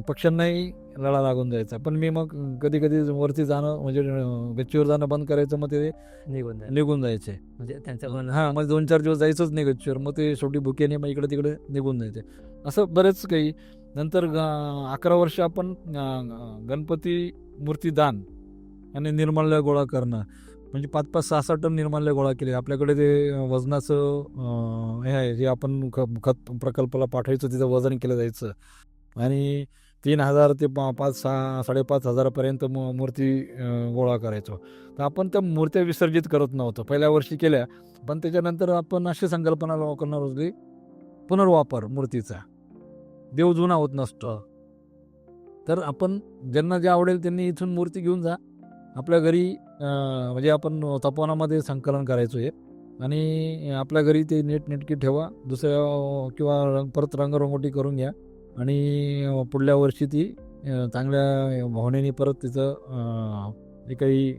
पक्ष्यांनाही लळा लागून जायचा. पण मी मग कधी कधी वरती जाणं म्हणजे गच्चीवर जाणं बंद करायचं, मग ते निघून जाईल. निघून जायचे. म्हणजे त्यांचं पण हां, मग 2-4 दिवस जायचंच नाही गच्चीवर. मग ते शेवटी भुकेने मग इकडे तिकडे निघून जायचे. असं बरेच काही. नंतर 11 वर्ष आपण गणपती मूर्ती दान आणि निर्माल्य गोळा करणं, म्हणजे 5-5, 6-6 टन निर्माल्य गोळा केले. आपल्याकडे ते वजनाचं हे आहे, जे आपण खत प्रकल्पाला पाठवायचं, तिथं वजन केलं जायचं. आणि 3,000 ते 5,000, 5,500 पर्यंत मूर्ती गोळा करायचो. तर आपण त्या मूर्त्या विसर्जित करत नव्हतो. पहिल्या वर्षी केल्या, पण त्याच्यानंतर आपण अशी संकल्पना करणार होती, पुनर्वापर मूर्तीचा. देव जुना होत नसतो. तर आपण ज्यांना जे आवडेल त्यांनी इथून मूर्ती घेऊन जा आपल्या घरी. म्हणजे आपण तपोवनामध्ये संकलन करायचो हे, आणि आपल्या घरी ते नीटनेटकी ठेवा. दुसऱ्या किंवा परत रंगरंगोटी करून घ्या, आणि पुढल्या वर्षी ती चांगल्या भावनेने परत तिचं जे काही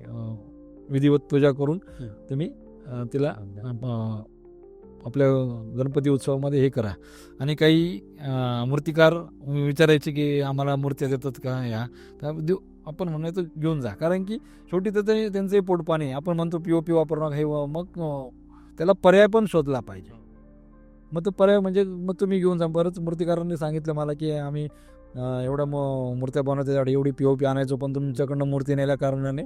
विधिवत पूजा करून तुम्ही तिला आपल्या गणपती उत्सवामध्ये हे करा. आणि काही मूर्तिकार विचारायचे की आम्हाला मूर्त्या देतात का ह्या, तर देऊ आपण म्हणायचं घेऊन जा. कारण की शेवटी त्यांचंही पोटपाणी. आपण म्हणतो POP वापरणार हे, मग त्याला पर्याय पण शोधला पाहिजे. मग तो पर्याय म्हणजे मग तुम्ही घेऊन जा. बरंच मूर्तिकारांनी सांगितलं मला की आम्ही एवढ्या मूर्त्या बनवण्यासाठी एवढी POP आणायचो, पण तुमच्याकडनं मूर्ती नेल्या कारणाने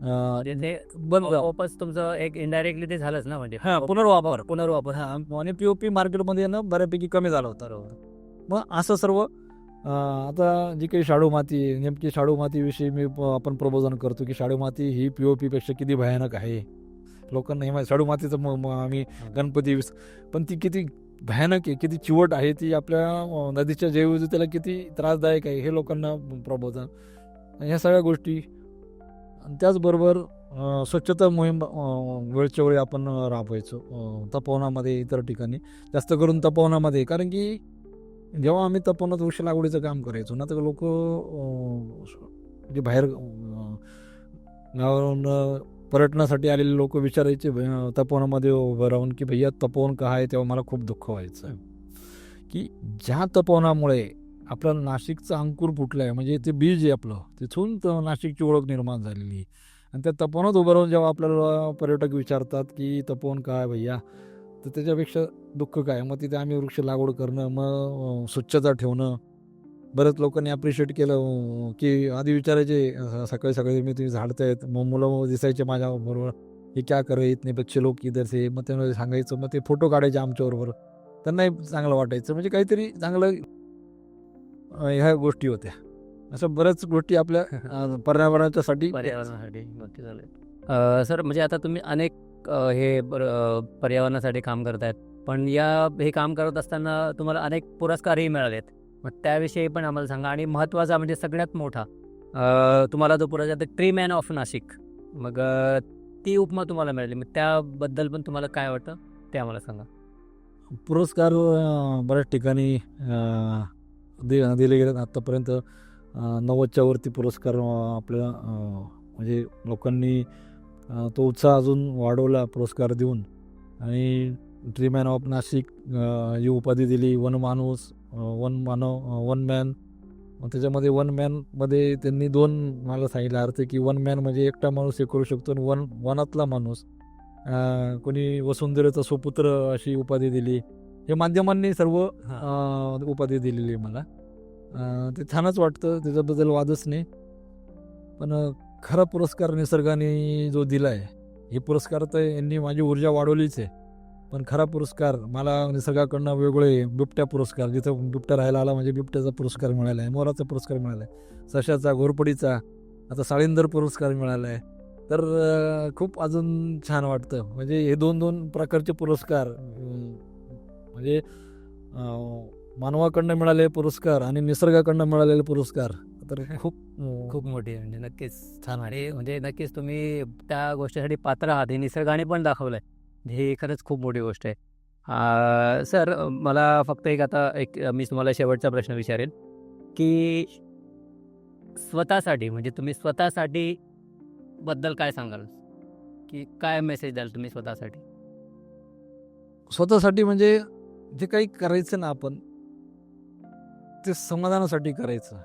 म्हणजे ते वापस तुमचं एक इनडायरेक्टली ते झालंच ना, म्हणजे पुनर्वापर. पुनर्वापर. आणि POP मार्केटमध्ये ना बऱ्यापैकी कमी झालं होतं. बरोबर. मग असं सर्व आता जी काही शाडू माती आहे, नेमकी शाडू मातीविषयी आपण प्रबोधन करतो की शाडू माती ही POP पेक्षा किती भयानक आहे. लोकांना हे माहिती, शाडू मातीचं आम्ही गणपती पण ती किती भयानक आहे, किती चिवट आहे, ती आपल्या नदीच्या जैवविविधतेला किती त्रासदायक आहे, हे लोकांना प्रबोधन. ह्या सगळ्या गोष्टी. आणि त्याचबरोबर स्वच्छता मोहीम वेळच्या वेळी आपण राबवायचो तपोवनामध्ये, इतर ठिकाणी. जास्त करून तपोवनामध्ये, कारण की जेव्हा आम्ही तपोवनात वृक्ष लागवडीचं काम करायचो ना, तर लोक जे बाहेर गावावरून पर्यटनासाठी आलेले लोक विचारायचे तपोवनामध्ये उभं राहून की भैया तपोवन का आहे. तेव्हा मला खूप दुःख व्हायचं की ज्या तपोवनामुळे आपलं नाशिकचं अंकुर फुटलं आहे, म्हणजे ते बीज आहे आपलं, तिथून नाशिकची ओळख निर्माण झालेली आहे. आणि त्या तपोवनात उभं राहून जेव्हा आपल्याला पर्यटक विचारतात की तपोवन काय भैया, तर त्याच्यापेक्षा दुःख काय. मग तिथे आम्ही वृक्ष लागवड करणं, मग स्वच्छता ठेवणं. बऱ्याच लोकांनी अप्रिशिएट केलं की आधी विचारायचे सकाळी सकाळी मी तुम्ही झाडतायत, मग मुलं दिसायचे माझ्याबरोबर, हे क्या कर रहे इतने बच्चे लोक इधर से. मग त्यांना सांगायचं, मग ते फोटो काढायचे आमच्याबरोबर. त्यांनाही चांगलं वाटायचं, म्हणजे काहीतरी चांगलं ह्या गोष्टी होत्या. अशा बऱ्याच गोष्टी आपल्या पर्यावरणाच्यासाठी. नक्की झालं. सर, म्हणजे आता तुम्ही अनेक हे पर्यावरणासाठी काम करतायत, पण हे काम करत असताना तुम्हाला अनेक पुरस्कारही मिळालेत. मग त्याविषयी पण आम्हाला सांगा. आणि महत्त्वाचा म्हणजे सगळ्यात मोठा, तुम्हाला जो पुरस्कार ट्री मॅन ऑफ नाशिक, मग ती उपमा तुम्हाला मिळाली, मग त्याबद्दल पण तुम्हाला काय वाटतं ते आम्हाला सांगा. पुरस्कार बऱ्याच ठिकाणी दिले गेले. आत्तापर्यंत 90च्या वरती पुरस्कार आपल्या म्हणजे लोकांनी तो उत्साह अजून वाढवला पुरस्कार देऊन. आणि ट्री मॅन ऑफ नाशिक ही उपाधी दिली. One man. त्याच्यामध्ये वन मॅनमध्ये त्यांनी 2 मला सांगितलं अर्थ की वन मॅन म्हणजे एकटा माणूस हे करू शकतो, आणि वनातला माणूस. कोणी वसुंधरेचा सुपुत्र अशी उपाधी दिली. हे माध्यमांनी सर्व उपाधी दिलेली आहे मला. ते छानच वाटतं, त्याच्याबद्दल वादच नाही. पण खरा पुरस्कार निसर्गाने जो दिला आहे, हे पुरस्कार तर यांनी माझी ऊर्जा वाढवलीच आहे. पण खरा पुरस्कार मला निसर्गाकडनं वेगवेगळे बिबट्या पुरस्कार, जिथं बिबट्या राहायला आला म्हणजे बिबट्याचा पुरस्कार मिळाला आहे, मोराचा पुरस्कार मिळाला आहे, सशाचा, घोरपडीचा, आता साळींदर पुरस्कार मिळाला आहे. तर खूप अजून छान वाटतं. म्हणजे हे 2-2 प्रकारचे पुरस्कार म्हणजे मानवाकडनं मिळालेले पुरस्कार आणि निसर्गाकडनं मिळालेले पुरस्कार तर खूप खूप मोठी आहे, म्हणजे नक्कीच छान आहे. म्हणजे नक्कीच तुम्ही त्या गोष्टीसाठी पात्र आहात, हे निसर्गाने पण दाखवलं आहे. हे खरंच खूप मोठी गोष्ट आहे. सर, मला फक्त मी तुम्हाला शेवटचा प्रश्न विचारेन, की स्वतःसाठी म्हणजे तुम्ही स्वतःसाठी बद्दल काय सांगाल? की काय मेसेज द्याल तुम्ही स्वतःसाठी? स्वतःसाठी म्हणजे जे काही करायचं ना आपण ते समाधानासाठी करायचं.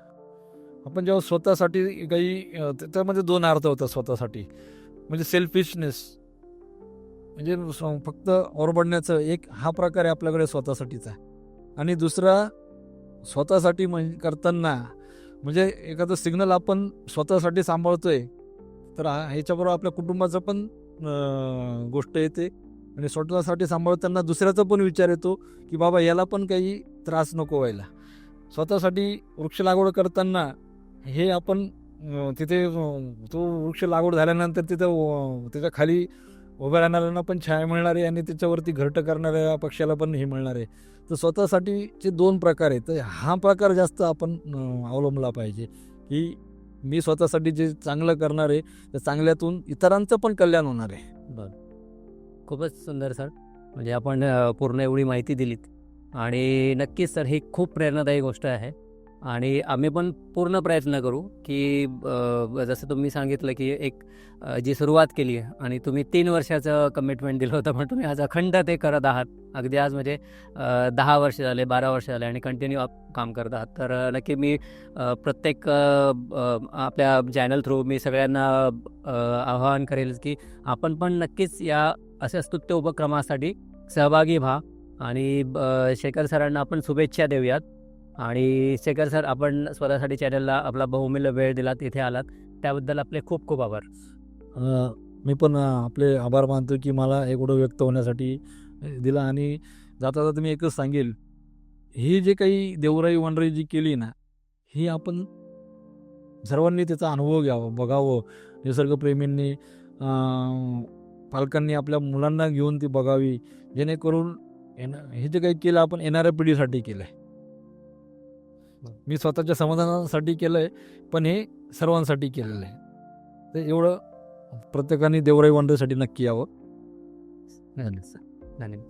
आपण जेव्हा स्वतःसाठी काही त्यामध्ये 2 अर्थ होतात स्वतःसाठी. म्हणजे सेल्फिशनेस म्हणजे फक्त ओरबडण्याचं एक हा प्रकार आहे आपल्याकडे स्वतःसाठीचा. आणि दुसरा स्वतःसाठी करताना म्हणजे एखादं सिग्नल आपण स्वतःसाठी सांभाळतोय तर ह्याच्याबरोबर आपल्या कुटुंबाचं पण गोष्ट येते आणि स्वतःसाठी सांभाळताना दुसऱ्याचा पण विचार येतो की बाबा याला पण काही त्रास नको व्हायला. स्वतःसाठी वृक्ष लागवड करताना हे आपण तिथे तो वृक्ष लागवड झाल्यानंतर तिथं त्याच्या खाली उभ्या राहणाऱ्यांना पण छाया मिळणार आहे आणि त्याच्यावरती घरटं करणाऱ्या पक्षाला पण हे मिळणार आहे. तर स्वतःसाठीचे 2 प्रकार आहेत. तर हा प्रकार जास्त आपण अवलंबला पाहिजे की मी स्वतःसाठी जे चांगलं करणार आहे त्या चांगल्यातून इतरांचं पण कल्याण होणार आहे. बरं. खूपच सुंदर सर. म्हणजे आपण पूर्ण एवढी माहिती दिलीत आणि नक्कीच सर ही खूप प्रेरणादायी गोष्ट आहे आणि आम्ही पण पूर्ण प्रयत्न करू की जसं तुम्ही सांगितलं की जी सुरुवात केली आहे आणि तुम्ही 3 वर्षाचं कमिटमेंट दिलं होतं, पण तुम्ही आज अखंड ते करत आहात. अगदी आज म्हणजे 10 वर्ष झाले, 12 वर्ष झाले आणि कंटिन्यू काम करत आहात. तर नक्की मी प्रत्येक आपल्या चॅनल थ्रू मी सगळ्यांना आवाहन करेल की आपण पण नक्कीच या अशा स्तुत्य उपक्रमासाठी सहभागी व्हा आणि शेखर सरांना आपण शुभेच्छा देऊयात. आणि शेखर सर, आपण स्वतःसाठी चॅनलला आपला बहुमूल्य वेळ दिलात, इथे आलात, त्याबद्दल आपले खूप खूप आभार. मी पण आपले आभार मानतो की मला एवढं व्यक्त होण्यासाठी दिला. आणि जाता जाता मी एकच सांगेल, ही जे काही देवराई वनराई जी केली ना ही आपण सर्वांनी त्याचा अनुभव घ्यावा, बघावं. निसर्गप्रेमींनी पालकांनी आपल्या मुलांना घेऊन ती बघावी, जेणेकरून हे जे काही केलं आपण येणाऱ्या पिढीसाठी केलं आहे. मी स्वतःच्या समाधानासाठी केलं आहे, पण हे सर्वांसाठी केलेलं आहे. तर एवढं प्रत्येकाने देवराई वनराईसाठी नक्की यावं. धन्यवाद सर. धन्यवाद.